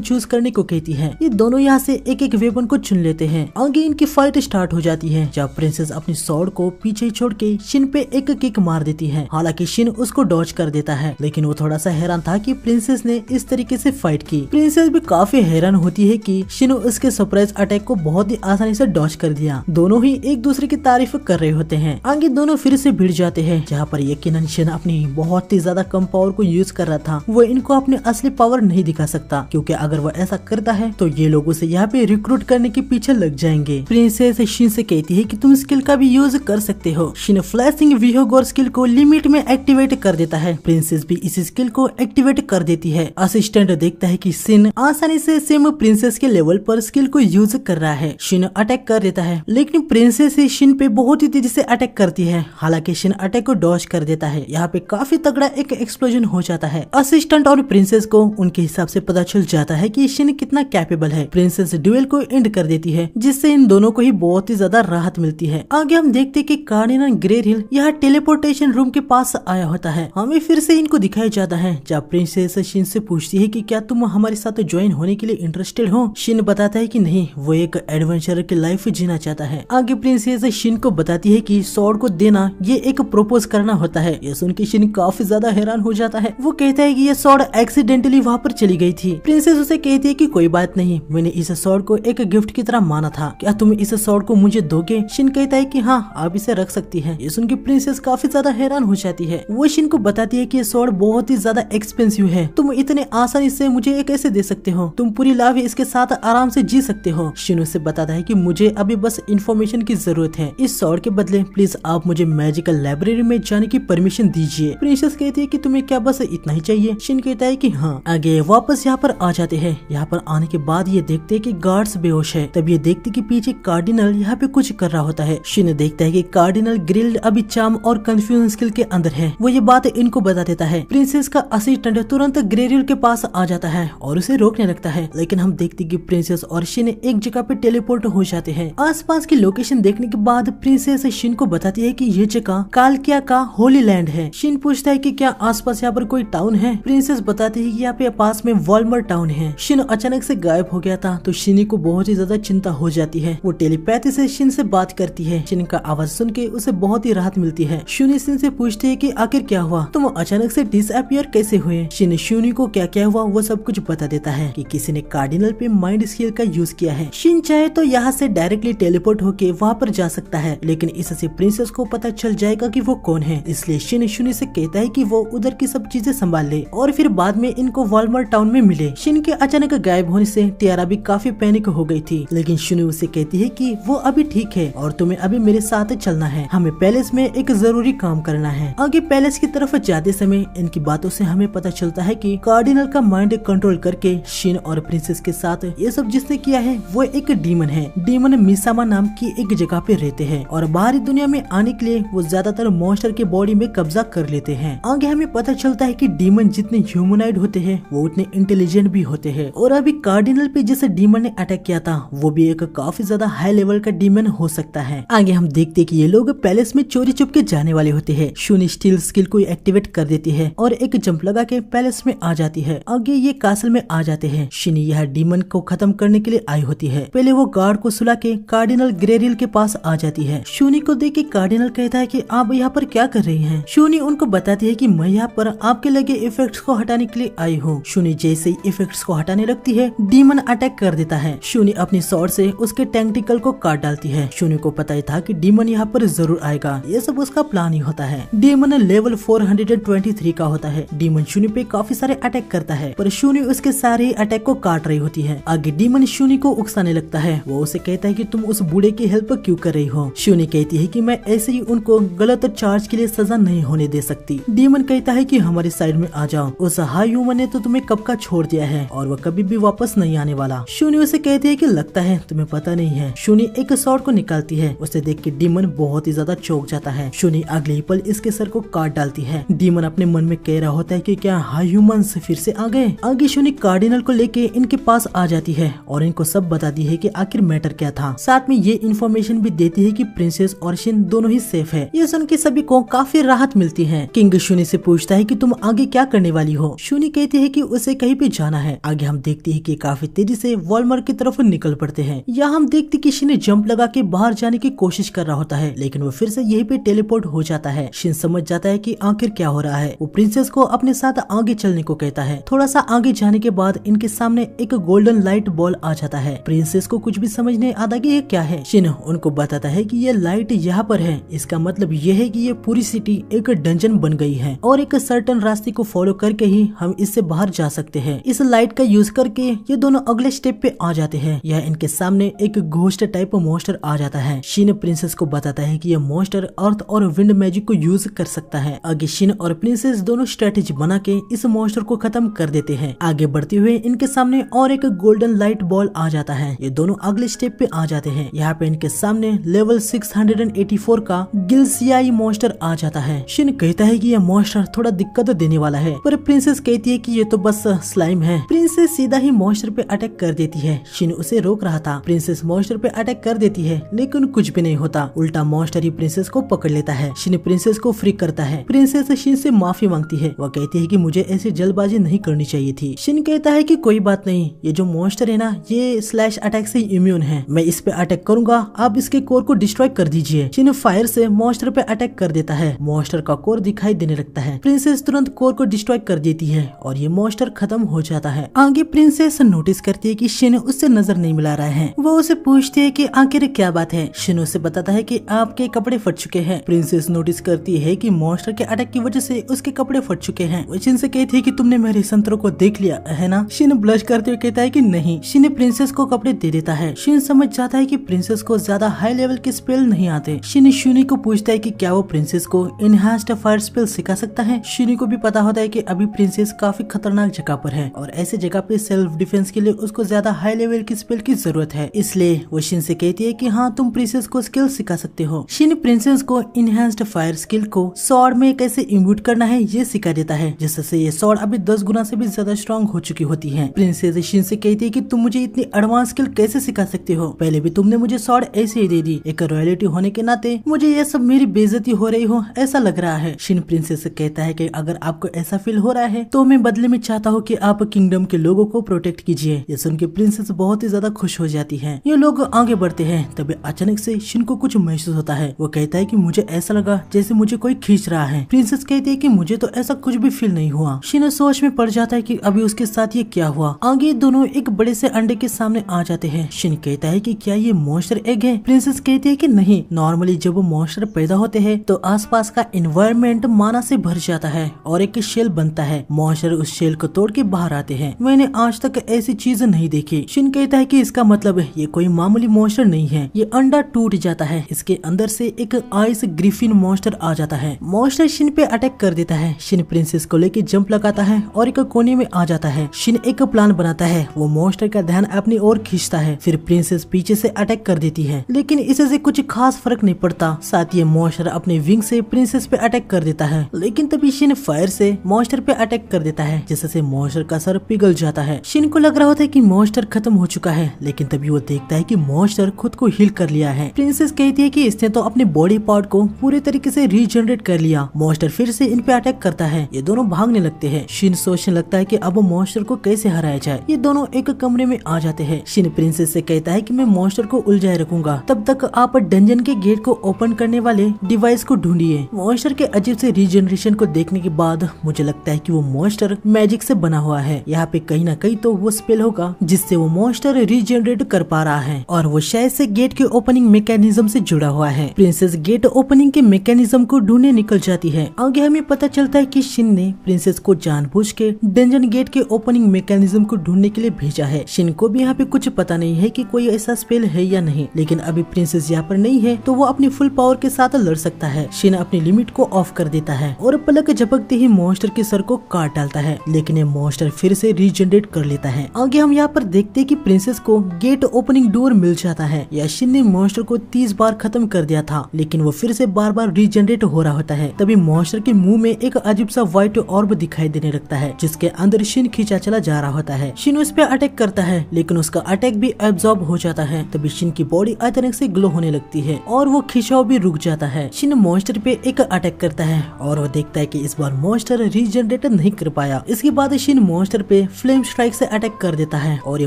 चूज करने को कहती है। ये दोनों यहाँ से एक एक वेपन को चुन लेते हैं। आगे इनकी फाइट स्टार्ट हो जाती है, जब प्रिंसेस अपनी स्वॉर्ड को पीछे छोड़ के शिन पे एक किक मार देती है। हालांकि शिन उसको डॉज कर देता है, लेकिन वो थोड़ा सा हैरान था कि प्रिंसेस ने इस तरीके से फाइट की। प्रिंसेस भी काफी हैरान होती है कि शिन उसके सरप्राइज अटैक को बहुत ही आसानी से डॉज कर दिया। दोनों ही एक दूसरे की तारीफ कर रहे होते हैं। आगे दोनों फिर से भिड़ जाते हैं, जहाँ पर यकीनन शिन अपनी बहुत ही ज्यादा कम पावर को यूज कर रहा था। वो इनको अपने असली पावर नहीं दिखा सकता, क्योंकि अगर वो ऐसा करता है तो ये लोग उसे यहाँ पे रिक्रूट करने के पीछे लग जाएंगे। प्रिंसेस शिन से कहती है कि तुम स्किल का भी यूज कर सकते हो। शिन फ्लैशिंग विहोगोर स्किल को लिमिट में एक्टिवेट कर देता है। प्रिंसेस भी इस स्किल को एक्टिवेट कर देती है। असिस्टेंट देखता है कि शिन आसानी से सेम प्रिंसेस के लेवल पर स्किल को यूज कर रहा है। शिन अटैक कर देता है, लेकिन प्रिंसेस शिन पे बहुत ही तेजी से अटैक करती है। हालांकि शिन अटैक को डॉज कर देता है। यहाँ पे काफी तगड़ा एक एक्सप्लोजन हो जाता है। असिस्टेंट और प्रिंसेस को उनके हिसाब से पता चल जाता है कि शिन कितना कैपेबल है। प्रिंसेस ड्यूएल को एंड कर देती है, जिससे इन दोनों को ही बहुत ही ज्यादा राहत मिलती है। आगे हम देखते हैं कि कार्डिनल ग्रेरिल यहाँ टेलीपोर्टेशन रूम के पास आया होता है। हमें फिर से इनको दिखाया जाता है, जब प्रिंसेस शिन से पूछती है कि क्या तुम हमारे साथ ज्वाइन होने के लिए इंटरेस्टेड हो। शिन बताता है कि नहीं, वो एक एडवेंचरर की लाइफ जीना चाहता है। आगे प्रिंसेस शिन को बताती है कि स्वॉर्ड को देना ये एक प्रपोज करना होता है। ये सुन के शिन काफी ज्यादा हैरान हो जाता है। वो कहता है कि ये स्वॉर्ड एक्सीडेंटली वहाँ पर चली गई थी। प्रिंसेस उसे कहती है कि कोई बात नहीं, मैंने इस स्वॉर्ड को एक गिफ्ट की तरह माना था, क्या तुम इस स्वॉर्ड को मुझे दोगे। शिन कहता है कि हाँ, आप इसे रख सकती है। ये सुन के प्रिंसेस काफी ज्यादा हैरान हो जाती है। वो शिन को बताती है कि ये स्वॉर्ड बहुत ही ज्यादा एक्सपेंसिव है, तुम इतने आसानी से मुझे ये कैसे दे सकते हो, तुम पूरी लाइफ इसके साथ आराम से जी सकते हो। शिन उसे बताता है कि मुझे अभी बस इन्फॉर्मेशन की जरूरत है, इस स्वॉर्ड के बदले प्लीज आप मुझे मैजिकल लाइब्रेरी में जाने की परमिशन दीजिए। प्रिंसेस कहती है कि तुम्हें क्या बस इतना ही चाहिए। शिन कहता है कि हाँ। आगे वापस यहाँ पर आ जाते हैं। यहाँ पर आने के बाद ये देखते हैं कि गार्ड्स बेहोश है। तब ये देखते कि पीछे कार्डिनल यहाँ पे कुछ कर रहा होता है। शिन देखता है कि कार्डिनल ग्रिल्ड अभी चार्म और कंफ्यूजन स्किल के अंदर है। वो ये बात इनको बता देता है। प्रिंसेस का असिस्टेंट तुरंत ग्रेरिल के पास आ जाता है और उसे रोकने लगता है, लेकिन हम देखते कि प्रिंसेस और शिन एक जगह पे टेलीपोर्ट हो जाते हैं। आसपास की लोकेशन देखने के बाद प्रिंसेस शिन को बताती है कि ये जगह कालकिया का होली लैंड है। शिन पूछता है कि क्या आसपास यहाँ पर कोई टाउन है। प्रिंसेस बताती है कि यहाँ पे पास में वॉल्मर टाउन है। शिन अचानक से गायब हो गया था, तो शिनी को बहुत ही ज्यादा चिंता हो जाती है। वो टेलीपैथी से शिन से बात करती है। शिन का आवाज सुन के उसे बहुत ही राहत मिलती है। शूनी शिन से पूछती है कि आखिर क्या हुआ, तुम अचानक से डिसअपियर कैसे हुए। शिन शूनी को क्या क्या हुआ वो सब कुछ बता देता है कि किसी ने कार्डिनल पे माइंड स्किल का यूज किया है। शिन चाहे तो यहाँ से डायरेक्टली टेलीपोर्ट होके वहाँ पर जा सकता है, लेकिन इससे प्रिंसेस को पता चल जाएगा कि वो कौन है। इसलिए शिन शूनी से कहता है कि वो उधर की सब चीजें संभाल ले और फिर बाद में इनको वॉल्मर टाउन में मिले। शिन के अचानक गायब होने से टियारा भी काफी पैनिक हो गई थी, लेकिन शूनी उसे कहती है कि वो अभी ठीक है और तुम्हें अभी मेरे साथ चलना है, हमें पैलेस में एक जरूरी काम करना है। आगे पैलेस की तरफ जाते समय इनकी बातों से हमें पता चलता है कि कार्डिनल का माइंड कंट्रोल करके शिन और प्रिंसेस के साथ ये सब जिसने किया है वो एक डीमन है। डीमन मिसामा नाम की एक जगह पे रहते हैं और बाहरी दुनिया में आने के लिए वो ज्यादातर मॉन्स्टर के बॉडी में कब्जा कर लेते हैं। आगे हमें पता चलता है कि डीमन जितने ह्यूमनॉइड होते हैं वो उतने इंटेलिजेंट भी होते हैं, और अभी कार्डिनल पे जिस डीमन ने अटैक किया था वो भी एक काफी ज्यादा हाई लेवल का डीमन हो सकता है। आगे हम देखते हैं कि ये लोग पैलेस में चोरी छुप के जाने वाले होते हैं। शूनी स्टील स्किल को एक्टिवेट कर देती है और एक जंप लगा के पैलेस में आ जाती है। आगे ये कासल में आ जाते हैं। शिनी यह डीमन को खत्म करने के लिए आई होती है। पहले वो गार्ड को सुला के कार्डिनल ग्रेरिल के पास आ जाती है। शूनी को देख के कार्डिनल कहता है कि आप यहाँ पर क्या कर रही हैं। शूनी उनको बताती है कि मैं यहाँ पर आपके लगे इफेक्ट्स को हटाने के लिए आई हूँ। शूनी जैसे ही इफेक्ट्स को हटाने लगती है डीमन अटैक कर देता है। शूनी अपनी स्वॉर्ड से उसके टेंटिकल को काट डालती है। शूनी को पता ही था कि डीमन यहाँ पर जरूर आएगा, ये सब उसका प्लान ही होता है। डीमन लेवल 423 का होता है। डीमन शूनी पे काफी सारे अटैक करता है, पर शूनी उसके सारे अटैक को काट रही होती है। आगे डीमन शूनी को उकसाने लगता है। वो उसे कहता है कि तुम उस बूढ़े की हेल्प क्यों कर रही हो। शूनी कहती है कि मैं ऐसे ही उनको गलत चार्ज के लिए सजा नहीं होने दे सकती। डीमन कहता है कि हमारे साइड में आ जाओ, उस हाई ह्यूमन ने तो तुम्हें कब का छोड़ दिया है और वो कभी भी वापस नहीं आने वाला। शूनी उसे कहती है कि लगता है तुम्हें पता नहीं है। शूनी एक स्वॉर्ड को निकालती है। उसे देख के डीमन बहुत ही ज्यादा चौंक जाता है। शूनी अगले ही पल इसके सर को काट डालती है। डीमन अपने मन में कह रहा होता है कि क्या हाई ह्यूमंस फिर से आ गए। आगे शूनी कार्डिनल को लेके इनके पास आ जाती है और इनको सब बताती है कि आखिर मैटर क्या था। साथ में ये इन्फॉर्मेशन भी देती है कि प्रिंसेस और शिन दोनों ही सेफ है। ये सुन के सभी को काफी राहत मिलती है। किंग शूनी से पूछता है कि तुम आगे क्या करने वाली हो। शूनी कहती है कि उसे कहीं पे जाना है। आगे हम देखते हैं कि काफी तेजी से वॉलमार्ट की तरफ निकल पड़ते हैं। यहाँ हम देखते कि शिन जंप लगा के बाहर जाने की कोशिश कर रहा होता है, लेकिन वो फिर से यहीं पे टेलीपोर्ट हो जाता है। शिन समझ जाता है कि आखिर क्या हो रहा है। वो प्रिंसेस को अपने साथ आगे चलने को कहता है। थोड़ा सा आगे जाने के बाद इनके सामने एक गोल्डन लाइट बॉल आ जाता है। प्रिंसेस को कुछ भी समझ नहीं आता कि ये क्या है। शिन उनको बताता है कि ये लाइट यहाँ पर है, इसका मतलब ये है कि ये पूरी सिटी एक डंजन बन गई है और एक सर्टन रास्ते को फॉलो करके ही हम इससे बाहर जा सकते हैं। इस लाइट का यूज करके ये दोनों अगले स्टेप पे आ जाते हैं। यह इनके सामने एक घोस्ट टाइप मॉन्स्टर आ जाता है। शिन प्रिंसेस को बताता है कि ये मॉन्स्टर अर्थ और विंड मैजिक को यूज कर सकता है। आगे शिन और प्रिंसेस दोनों स्ट्रेटेजी बना के इस मॉन्स्टर को खत्म कर देते हैं। आगे बढ़ते हुए इनके सामने और एक गोल्डन लाइट बॉल आ जाता है। ये दोनों अगले स्टेप पे आ जाते हैं। यहाँ पे इनके सामने लेवल 684 का गिलसियाई मॉन्स्टर आ जाता है। शिन कहता है कि यह मॉन्स्टर थोड़ा दिक्कत देने वाला है, पर प्रिंसेस कहती है कि ये तो बस स्लाइम है। प्रिंसेस सीधा ही मॉन्स्टर पे अटैक कर देती है। शिन उसे रोक रहा था। प्रिंसेस मॉन्स्टर पे अटैक कर देती है, लेकिन कुछ भी नहीं होता। उल्टा मॉन्स्टर ही प्रिंसेस को पकड़ लेता है। शिन प्रिंसेस को फ्री करता है। प्रिंसेस शिन से माफी मांगती है। वह कहती है कि मुझे ऐसी जल्दबाजी नहीं करनी चाहिए थी। शिन कहता है कि कोई बात नहीं, ये जो मॉन्स्टर है ना, ये स्लैश अटैक से इम्यून है। मैं इस पे अटैक करूंगा, आप इसके कोर को डिस्ट्रॉय कर दीजिए। शिन फायर से मॉन्स्टर पे अटैक कर देता है। मॉन्स्टर का कोर दिखाई देने लगता है। प्रिंसेस तुरंत कोर को डिस्ट्रॉय कर देती है और ये मॉन्स्टर खत्म हो जाता है। आगे प्रिंसेस नोटिस करती है कि शिन उससे नजर नहीं मिला रहा है। वो उसे पूछती है कि आखिर क्या बात है। शिन उसे बताता है कि आपके कपड़े फट चुके हैं। प्रिंसेस नोटिस करती है कि मॉन्स्टर के अटैक की वजह से उसके कपड़े फट चुके हैं। वो शिन से कहती है कि तुमने मेरे संतरों को देख लिया है ना। शिन ब्लश करते हुए कहता है कि नहीं। शिन प्रिंसेस को कपड़े दे देता है। शिन समझ जाता है कि प्रिंसेस को ज्यादा हाई लेवल के स्पेल नहीं आते। शिन शूनी को पूछता है कि क्या वो प्रिंसेस को इनहांस्ड फायर स्पेल सिखा सकता है। शूनी को भी पता होता है कि अभी प्रिंसेस काफी खतरनाक जगह पर है और ऐसे जगह पे सेल्फ डिफेंस के लिए उसको ज्यादा हाई लेवल की स्पेल की जरूरत है। इसलिए वो शिन से कहती है कि हाँ, तुम प्रिंसेस को स्किल सिखा सकते हो। शिन प्रिंसेस को इनहांस्ड फायर स्किल को स्वॉर्ड में कैसे इम्यूट करना है ये सिखा देता है, जिससे ये स्वॉर्ड अभी 10 गुना से भी ज्यादा स्ट्रॉन्ग हो चुकी होती है। प्रिंसेस शिन से कहती है कि तुम मुझे इतनी एडवांस स्किल कैसे सिखा सकते हो, पहले भी तुमने मुझे स्वॉर्ड ऐसे ही दे दी। एक रॉयल्टी होने के नाते मुझे ये सब मेरी बेइज्जती हो रही हो ऐसा लग रहा है। शिन प्रिंसेस से कहता है कि अगर आपको ऐसा फील हो रहा है तो मैं बदले में चाहता हूँ कि आप किंगडम के लोगों को प्रोटेक्ट कीजिए। ये सुन के प्रिंसेस बहुत ही ज्यादा खुश हो जाती है। ये लोग आगे बढ़ते हैं, तभी अचानक से शिन को कुछ महसूस होता है। वो कहता है कि मुझे ऐसा लगा जैसे मुझे कोई खींच रहा है। प्रिंसेस कहती है कि मुझे तो ऐसा कुछ भी फील नहीं हुआ। शिन सोच में पड़ जाता है कि अभी उसके साथ ये क्या हुआ। आगे दोनों एक बड़े से अंडे के सामने आ जाते हैं। शिन कहता है कि क्या ये मॉन्स्टर एग है। प्रिंसेस कहती है कि नहीं, नॉर्मली जब वो मॉन्स्टर पैदा होते हैं तो आसपास का एनवायरनमेंट माना से भर जाता है और एक शेल बनता है। मॉन्स्टर उस शेल को तोड़ के बाहर आते हैं। मैंने आज तक ऐसी चीज नहीं देखी। शिन कहता है कि इसका मतलब ये कोई मामूली मॉन्स्टर नहीं है। ये अंडा टूट जाता है, इसके अंदर से एक आइस ग्रिफिन मॉन्स्टर आ जाता है। मॉन्स्टर शिन पे अटैक कर देता है। शिन प्रिंसेस को लेके जंप लगाता है और एक कोने में आ जाता है। शिन एक प्लान बनाता है। वो मॉन्स्टर का ध्यान अपनी ओर खींचता है। फिर प्रिंसेस पीछे से अटैक कर देती है, लेकिन इससे कुछ खास फर्क नहीं पड़ता। साथ ही मॉन्स्टर अपने विंग से प्रिंसेस पे अटैक कर देता है, लेकिन तभी शिन फायर से मॉन्स्टर पे अटैक कर देता है, जिससे मॉन्स्टर का सर पिघल जाता है। शिन को लग रहा होता है कि मॉन्स्टर खत्म हो चुका है, लेकिन तभी वो देखता है कि मॉन्स्टर खुद को हील कर लिया है। प्रिंसेस कहती है कि इसने तो अपने बॉडी पार्ट को पूरे तरीके से रीजनरेट कर लिया। मॉन्स्टर फिर से इन पे अटैक करता है। ये दोनों भागने लगते हैं। शिन सोचने लगता है कि अब मॉन्स्टर को कैसे हराया जाए। ये दोनों एक कमरे में आ जाते हैं। शिन प्रिंसेस से कहता है कि मैं मॉन्स्टर को उलझाए रखूंगा, तब तक आप डंजन के गेट को ओपन करने वाले डिवाइस को ढूंढिए। मॉन्स्टर के अजीब से रीजनरेशन को देखने के बाद मुझे लगता है कि वो मॉन्स्टर मैजिक से बना हुआ है। यहाँ पे कहीं ना कहीं तो वो स्पेल होगा जिससे वो मॉन्स्टर रीजनरेट कर पा रहा है, और वो शायद से गेट के ओपनिंग मैकेनिज्म से जुड़ा हुआ है। प्रिंसेस गेट ओपनिंग के मैकेनिज्म को ढूंढने निकल जाती है। आगे हमें पता चलता है कि शिन ने प्रिंसेस को जानबूझ के डंजन गेट के ओपनिंग मैकेनिज्म को ढूंढने के लिए भेजा है। शिन को भी यहाँ पे कुछ पता नहीं है कि कोई ऐसा स्पेल है या नहीं, लेकिन अभी प्रिंसेस यहाँ पर नहीं है तो वो अपनी फुल पावर के साथ लड़ सकता है। शिन अपनी लिमिट को ऑफ कर देता है और पलक झपकते ही मॉन्स्टर के सर को काट डालता है, लेकिन ये मॉन्स्टर फिर से रीजनरेट कर लेता है। आगे हम यहाँ पर देखते हैं कि प्रिंसेस को गेट ओपनिंग डोर मिल जाता है। या शिन ने मॉन्स्टर को 30 बार खत्म कर दिया था, लेकिन वो फिर से बार बार रीजनरेट हो रहा होता है। तभी मॉन्स्टर के मुंह में एक अजीब सा व्हाइट ऑर्ब दिखाई देने लगता है, जिसके अंदर शिन खींचा चला जा रहा होता है। शिन उस पर अटैक करता है, लेकिन उसका अटैक भी एब्जॉर्ब हो जाता है। तभी शिन की बॉडी अचानक से ग्लो होने लगती लगती है और वो खिंचाव भी रुक जाता है। शिन मॉन्स्टर पे एक अटैक करता है और वो देखता है कि इस बार मॉन्स्टर रीजनरेट नहीं कर पाया। इसके बाद शिन मॉन्स्टर पे फ्लेम स्ट्राइक से अटैक कर देता है और ये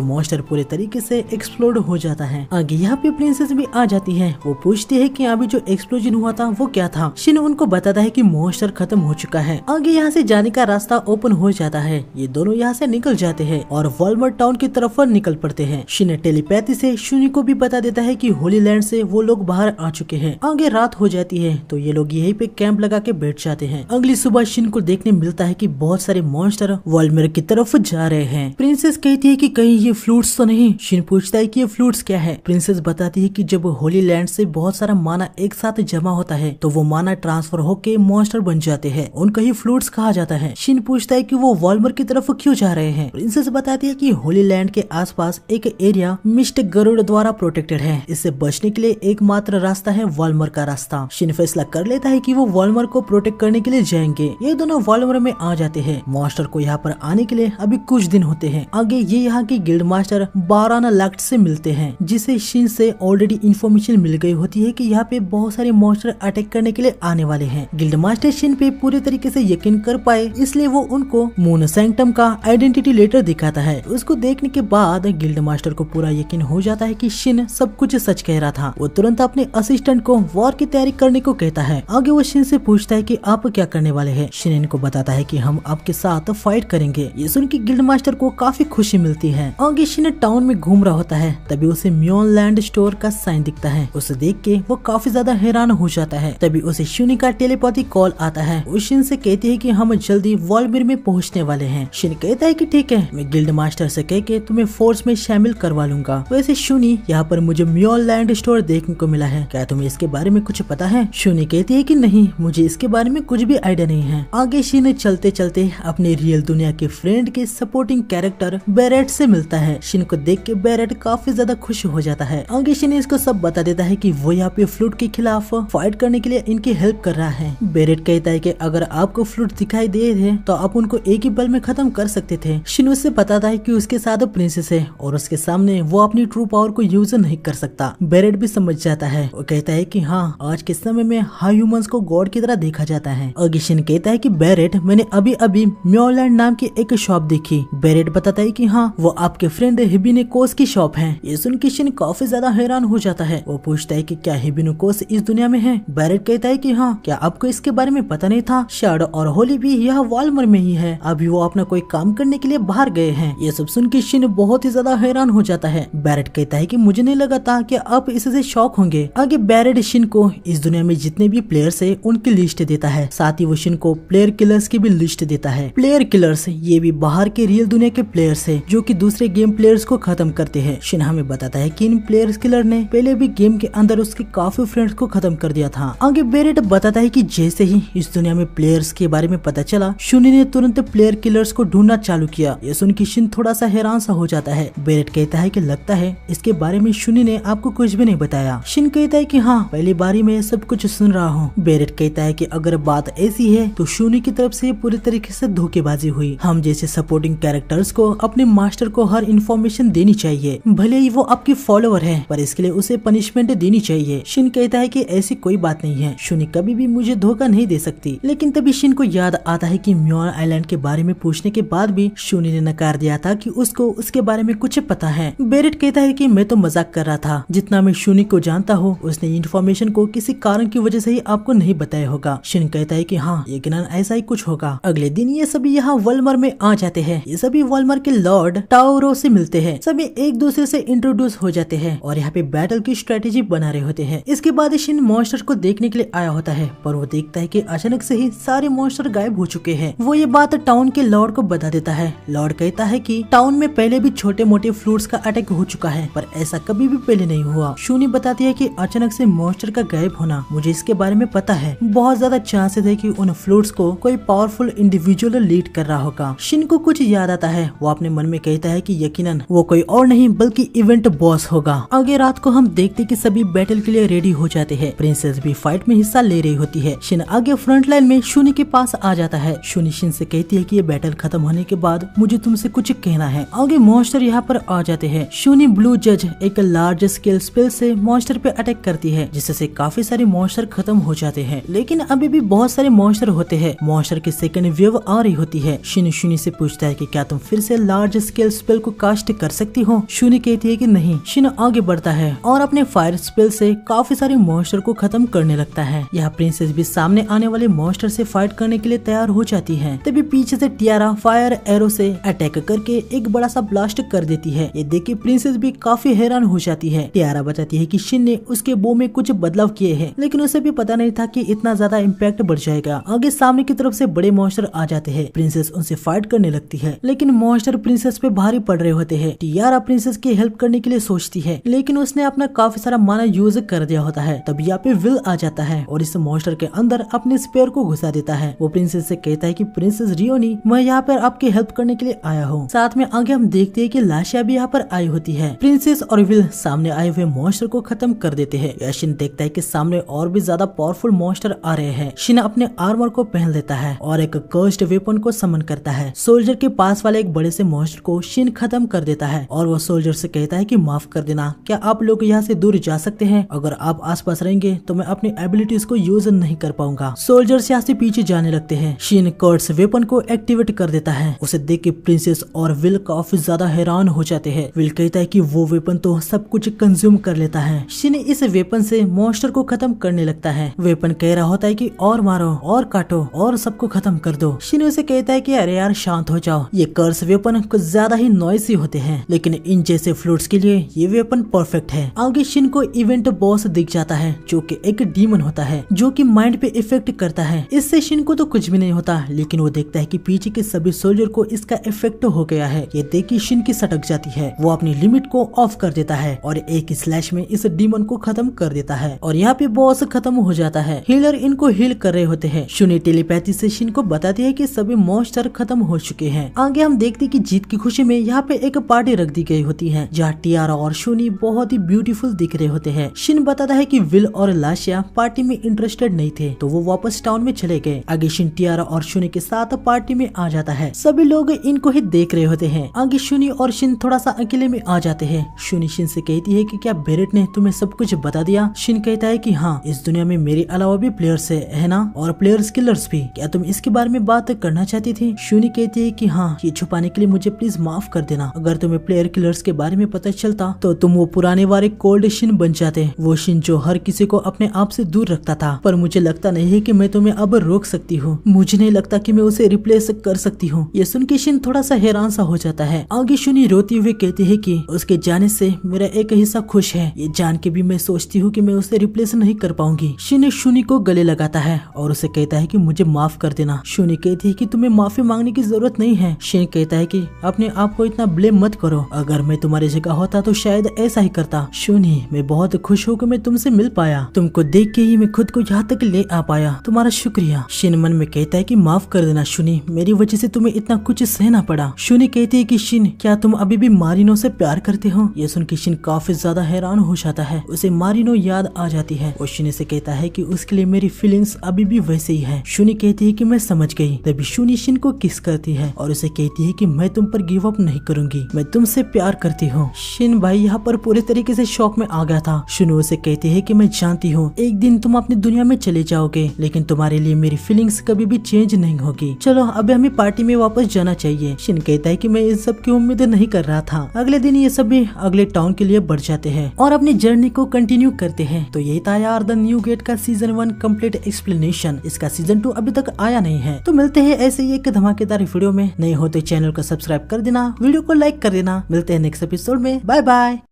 मॉन्स्टर पूरे तरीके से एक्सप्लोड हो जाता है। आगे यहाँ पे प्रिंसेस भी आ जाती है। वो पूछती है कि अभी जो एक्सप्लोजन हुआ था वो क्या था। शिन उनको बताता है कि मॉन्स्टर खत्म हो चुका है। आगे यहाँ से जाने का रास्ता ओपन हो जाता है। ये दोनों यहाँ से निकल जाते हैं और वॉलमार्ट टाउन की तरफ निकल पड़ते हैं। शिन टेलीपैथी से शूनी को भी बता देता है कि होली लैंड से वो लोग बाहर आ चुके हैं। आगे रात हो जाती है तो ये लोग यहीं पे कैंप लगा के बैठ जाते हैं। अगली सुबह शिन को देखने मिलता है कि बहुत सारे मॉन्स्टर वॉलमेर की तरफ जा रहे हैं। प्रिंसेस कहती है कि कहीं ये फ्लूट्स तो नहीं। शिन पूछता है कि ये फ्लूट्स क्या है। प्रिंसेस बताती है कि जब होली लैंड से बहुत सारा माना एक साथ जमा होता है तो वो माना ट्रांसफर होके मॉन्स्टर बन जाते हैं। उनको ही फ्लूट्स कहा जाता है। शिन पूछता है कि वो वॉलमर की तरफ क्यों जा रहे हैं। प्रिंसेस बताती है कि होली लैंड के आसपास एक एरिया मिस्ट गरुड़ द्वारा प्रोटेक्टेड है। इससे बचने के लिए एकमात्र रास्ता है वॉलमर का रास्ता। शिन फैसला कर लेता है कि वो वॉलमर को प्रोटेक्ट करने के लिए जाएंगे। ये दोनों वॉलमर में आ जाते हैं। मॉन्स्टर को यहाँ पर आने के लिए अभी कुछ दिन होते हैं। आगे ये यहाँ के गिल्ड मास्टर बाराना लैक्ट से मिलते हैं, जिसे शिन से ऑलरेडी इन्फॉर्मेशन मिल गई होती है कि यहाँ पे बहुत सारे मॉन्स्टर अटैक करने के लिए आने वाले हैं। गिल्ड मास्टर शिन पे पूरे तरीके से यकीन कर पाए, इसलिए वो उनको मून सैंक्टम का आइडेंटिटी लेटर दिखाता है। उसको देखने के बाद गिल्ड मास्टर को पूरा यकीन हो जाता है कि शिन सब कुछ सच कह रहा था। वो तुरंत अपने असिस्टेंट को वॉर की तैयारी करने को कहता है। आगे वो शिन से पूछता है कि आप क्या करने वाले हैं। शिन इनको बताता है कि हम आपके साथ फाइट करेंगे। ये सुन के गिल्ड मास्टर को काफी खुशी मिलती है। आगे शिन टाउन में घूम रहा होता है, तभी उसे म्योन लैंड स्टोर का साइन दिखता है। उसे देख के वो काफी ज्यादा हैरान हो जाता है। तभी उसे शूनी का टेलीपैथी कॉल आता है। वो शिन से कहती है कि हम जल्दी वॉलमिर में पहुंचने वाले हैं। शिन कहता है कि ठीक है, मैं गिल्ड मास्टर से कह के तुम्हें फोर्स में शामिल करवा लूंगा। वैसे शूनी, यहाँ पर मुझे म्योन लैंड स्टोर देखने को मिला है, क्या तुम्हें इसके बारे में कुछ पता है। शूनी कहती है कि नहीं, मुझे इसके बारे में कुछ भी आइडिया नहीं है। आगे शिन चलते चलते अपने रियल दुनिया के फ्रेंड के सपोर्टिंग कैरेक्टर बेरेट से मिलता है। शिन को देख के बेरेट काफी ज्यादा खुश हो जाता है। आगे शिन इसको सब बता देता है कि वो यहाँ पे फ्लूट के खिलाफ फाइट करने के लिए इनकी हेल्प कर रहा है। बेरेट कहता है कि अगर आपको फ्लूट दिखाई दे थे तो आप उनको एक ही पल में खत्म कर सकते थे। शिन उससे बताता है कि उसके साथ प्रिंसेस है और उसके सामने वो अपनी ट्रू पावर को यूज नहीं कर सकता। बेरेट भी समझ जाता है। वो कहता है कि हाँ, आज के समय में हाई ह्यूमंस को गॉड की तरह देखा जाता है। आगे शिन कहता है कि बेरेट, मैंने अभी अभी म्योलैंड नाम की एक शॉप देखी। बेरेट बताता है कि हाँ, वो आपके फ्रेंड हिबिनेकोस की शॉप है। ये सुन के शिन काफी ज्यादा हैरान हो जाता है। वो पूछता है कि क्या हिबिनेकोस इस दुनिया में है। बेरेट कहता है कि हाँ, क्या आपको इसके बारे में पता नहीं था। शैडो और होली भी यह वॉलमर में ही है। अभी वो अपना कोई काम करने के लिए बाहर गए हैं। ये सब सुन के शिन बहुत ही ज्यादा हैरान हो जाता है। बेरेट कहता है कि मुझे नहीं लगा था कि आप इससे शॉक होंगे। आगे बेरेट शिन को इस दुनिया में जितने भी प्लेयर्स है उनकी लिस्ट देता है। साथ ही वो शिन को प्लेयर किलर्स की भी लिस्ट देता है। प्लेयर किलर्स ये भी बाहर के रियल दुनिया के प्लेयर्स है जो कि दूसरे गेम प्लेयर्स को खत्म करते हैं। शिन हमें बताता है कि इन प्लेयर्स किलर ने पहले भी गेम के अंदर उसके काफी फ्रेंड्स को खत्म कर दिया था। आगे बेरेट बताता है कि जैसे ही इस दुनिया में प्लेयर्स के बारे में पता चला, शूनी ने तुरंत प्लेयर किलर्स को ढूंढना चालू किया। ये सुन के शिन थोड़ा सा हैरान सा हो जाता है। बेरेट कहता है कि लगता है इसके बारे में शूनी ने आपको कुछ भी नहीं बताया। शिन कहता है कि हाँ, पहली बारी में सब कुछ सुन रहा हूँ। बेरेट कहता है कि अगर बात ऐसी है तो शूनी की तरफ से पूरी तरीके से धोखेबाजी हुई। हम जैसे सपोर्टिंग कैरेक्टर्स को अपने मास्टर को हर इन्फॉर्मेशन देनी चाहिए, भले ही वो आपकी फॉलोअर है, पर इसके लिए उसे पनिशमेंट देनी चाहिए। शिन कहता है कि ऐसी कोई बात नहीं है, शूनी कभी भी मुझे धोखा नहीं दे सकती। लेकिन तभी शिन को याद आता है कि म्योन आइलैंड के बारे में पूछने के बाद भी शूनी ने नकार दिया था कि उसको उसके बारे में कुछ पता है। बेरेट कहता है कि मैं तो मजाक कर रहा था, जितना मैं शूनी को जानता हूँ उसने इन्फॉर्मेशन को किसी कारण की वजह से ही आपको नहीं बताया होगा। शिन कहता है कि हाँ, यकीनन ऐसा ही कुछ होगा। अगले दिन ये सभी यहाँ वॉलमर में आ जाते हैं। ये सभी वॉलमर के लॉर्ड टाउरो से मिलते हैं। सभी एक दूसरे से इंट्रोड्यूस हो जाते हैं और यहाँ पे बैटल की स्ट्रेटेजी बना रहे होते हैं। इसके बाद शिन मॉन्स्टर को देखने के लिए आया होता है, पर वो देखता है कि अचानक से ही सारे मॉन्स्टर गायब हो चुके हैं। वो ये बात टाउन के लॉर्ड को बता देता है। लॉर्ड कहता है कि टाउन में पहले भी छोटे मोटे फ्लूट्स का अटैक हो चुका है, पर ऐसा कभी भी पहले नहीं हुआ। शूनी बताती है कि अचानक से मॉन्स्टर का गायब होना, मुझे इसके बारे में पता है। बहुत ज्यादा चांसेस है कि उन फ्लूट्स को कोई पावरफुल इंडिविजुअल लीड कर रहा होगा। शिन को कुछ याद आता है। वो अपने मन में कहता है कि यकीनन वो कोई और नहीं बल्कि इवेंट बॉस होगा। आगे रात को हम देखते कि सभी बैटल के लिए रेडी हो जाते हैं। प्रिंसेस भी फाइट में हिस्सा ले रही होती है। शिन आगे फ्रंट लाइन में शूनी के पास आ जाता है। शूनी शिन से कहती है कि ये बैटल खत्म होने के बाद मुझे तुमसे कुछ कहना है। आगे मॉन्स्टर यहाँ पर आ जाते हैं। शूनी ब्लू जज एक लार्ज स्केल स्पेल से मॉन्स्टर मॉन्स्टर पे अटैक करती है, जिससे काफी सारे मॉन्स्टर खत्म हो जाते हैं। लेकिन अभी भी बहुत सारे मॉन्स्टर होते हैं। मॉन्स्टर की सेकंड वेव आ रही होती है। शिन शूनी से पूछता है कि क्या तुम फिर से लार्ज स्केल स्पेल को कास्ट कर सकती हो। शूनी कहती है कि नहीं। शिन आगे बढ़ता है और अपने फायर स्पेल से काफी सारे मॉन्स्टर को खत्म करने लगता है। यहाँ प्रिंसेस भी सामने आने वाले मॉन्स्टर से फाइट करने के लिए तैयार हो जाती है। तभी पीछे से टियारा फायर एरो से अटैक करके एक बड़ा सा ब्लास्ट कर देती है। ये देख के प्रिंसेस भी काफी हैरान हो जाती है। टियारा बताती है कि शिन ने उसके बो में कुछ बदलाव किए हैं, लेकिन उसे भी पता नहीं था कि इतना ज्यादा इम्पैक्ट बढ़ जाएगा। आगे सामने की तरफ से बड़े मॉन्स्टर आ जाते हैं। प्रिंसेस उनसे फाइट करने लगती है, लेकिन मॉन्स्टर प्रिंसेस पे भारी पड़ रहे होते हैं। टियारा प्रिंसेस की हेल्प करने के लिए सोचती है, लेकिन उसने अपना काफी सारा माना यूज कर दिया होता है। तब यहाँ पे विल आ जाता है और इस मॉन्स्टर के अंदर अपने स्पेयर को घुसा देता है। वो प्रिंसेस से कहता है कि प्रिंसेस रियोनी, मैं यहाँ पर आपकी हेल्प करने के लिए आया हूँ। साथ में आगे हम देखते हैं कि लाशिया भी यहाँ पर आई होती है। प्रिंसेस और विल सामने आए हुए मॉन्स्टर को खत्म कर देते हैं। शिन देखता है कि सामने और भी ज्यादा पावरफुल मॉन्स्टर आ रहे हैं। शिन अपने आर्मर को पहन लेता है और एक कर्स्ड वेपन को समन करता है। सोल्जर के पास वाले एक बड़े से मॉन्स्टर को शिन खत्म कर देता है और वो सोल्जर से कहता है कि माफ कर देना, क्या आप लोग यहाँ से दूर जा सकते हैं? अगर आप आसपास रहेंगे तो मैं अपनी एबिलिटीज को यूज नहीं कर पाऊंगा। सोल्जर्स यहाँ से पीछे जाने लगते हैं। शिन कर्स्ड वेपन को एक्टिवेट कर देता है। उसे देख के प्रिंसेस और विल काफी ज्यादा हैरान हो जाते हैं। विल कहता है कि वो वेपन तो सब कुछ कंज्यूम कर लेता है। शिन इस वेपन से मॉन्स्टर को खत्म करने लगता है। वेपन कह रहा होता है कि और मारो और काटो और सबको खत्म कर दो। शिन उसे कहता है कि अरे यार शांत हो जाओ, ये कर्स वेपन कुछ ज्यादा ही नॉइसी होते हैं, लेकिन इन जैसे फ्लूट्स के लिए ये वेपन परफेक्ट है। आगे शिन को इवेंट बॉस दिख जाता है, जो कि एक डीमन होता है जो कि माइंड पे इफेक्ट करता है। इससे शिन को तो कुछ भी नहीं होता, लेकिन वो देखता है कि पीछे के सभी सोल्जर को इसका इफेक्ट हो गया है। ये देख के शिन की सटक जाती है। वो अपनी लिमिट को ऑफ कर देता है और एक स्लैश में इस डीमन को खत्म कर देता है और यहाँ पे बॉस खत्म हो जाता है। हीलर इनको हील कर रहे होते हैं। शूनी टेलीपैथी से शिन को बताती है कि सभी मॉन्स्टर खत्म हो चुके हैं। आगे हम देखते कि जीत की खुशी में यहाँ पे एक पार्टी रख दी गई होती है, जहाँ टियारा और शूनी बहुत ही ब्यूटीफुल दिख रहे होते हैं। शिन बताता है कि विल और लाशिया पार्टी में इंटरेस्टेड नहीं थे, तो वो वापस टाउन में चले गए। आगे शिन टियारा और शूनी के साथ पार्टी में आ जाता है। सभी लोग इनको ही देख रहे होते हैं। आगे शूनी और शिन थोड़ा सा अकेले में आ जाते हैं। शूनी शिन से कहती है कि क्या बेरेट ने तुम्हें सब कुछ बता दिया? शिन कहता है कि हाँ, इस दुनिया में मेरे अलावा भी प्लेयर्स है ना, और प्लेयर्स किलर्स भी। क्या तुम इसके बारे में बात करना चाहती थी? शूनी कहती है कि हाँ, ये छुपाने के लिए मुझे प्लीज माफ कर देना। अगर तुम्हें प्लेयर किलर्स के बारे में पता चलता तो तुम वो पुराने वाले कोल्ड शिन बन जाते, वो शिन जो हर किसी को अपने आप से दूर रखता था। पर मुझे लगता नहीं है कि मैं तुम्हें अब रोक सकती हूँ। मुझे नहीं लगता कि मैं उसे रिप्लेस कर सकती हूँ। ये सुन के शिन थोड़ा सा हैरान सा हो जाता है। आगे शूनी रोती हुए कहती है कि उसके जाने से मेरा एक हिस्सा खुश है। ये जान के भी मैं सोचती हूँ कि मैं उसे रिप्लेस नहीं कर पाऊंगी। शिन शूनी को गले लगाता है और उसे कहता है कि मुझे माफ कर देना। शूनी कहती है कि तुम्हें माफी मांगने की जरूरत नहीं है। शिन कहता है कि अपने आप को इतना ब्लेम मत करो, अगर मैं तुम्हारी जगह होता तो शायद ऐसा ही करता। शूनी, मैं बहुत खुश हूँ कि मैं तुमसे मिल पाया। तुमको देख के ही मैं खुद को यहाँ तक ले आ पाया। तुम्हारा शुक्रिया। शिन मन में कहता है कि माफ कर देना शूनी, मेरी वजह से तुम्हें इतना कुछ सहना पड़ा। शूनी कहती है कि शिन, क्या तुम अभी भी मारिनो से प्यार करते हो? ये सुन के शिन काफी ज्यादा हैरान हो जाता है। उसे मारिनो याद आ जाती है। वो शूनी से कहता है कि उसके लिए मेरी फीलिंग्स अभी भी वैसे ही है। शूनी कहती है कि मैं समझ गई। तभी शूनी शिन को किस करती है और उसे कहती है कि मैं तुम पर गिव अप नहीं करूंगी, मैं तुमसे प्यार करती हूँ। शिन भाई यहाँ पर पूरे तरीके से शॉक में आ गया था। शूनी उसे कहती है कि मैं जानती हूँ एक दिन तुम अपनी दुनिया में चले जाओगे, लेकिन तुम्हारे लिए मेरी फीलिंग्स कभी भी चेंज नहीं होगी। चलो अब हमें पार्टी में वापस जाना चाहिए। शिन कहता है कि मैं इस सब की उम्मीद नहीं कर रहा था। अगले दिन ये सभी अगले टाउन के लिए बढ़ जाते हैं और अपनी जर्नी को कंटिन्यू करते हैं। तो यही था यार द न्यू गेट का सीजन 1 कंप्लीट एक्सप्लेनेशन। इसका सीजन 2 अभी तक आया नहीं है। तो मिलते हैं ऐसे ही एक धमाकेदार वीडियो में। नए हो तो चैनल को सब्सक्राइब कर देना, वीडियो को लाइक कर देना। मिलते हैं नेक्स्ट एपिसोड में। Bye bye.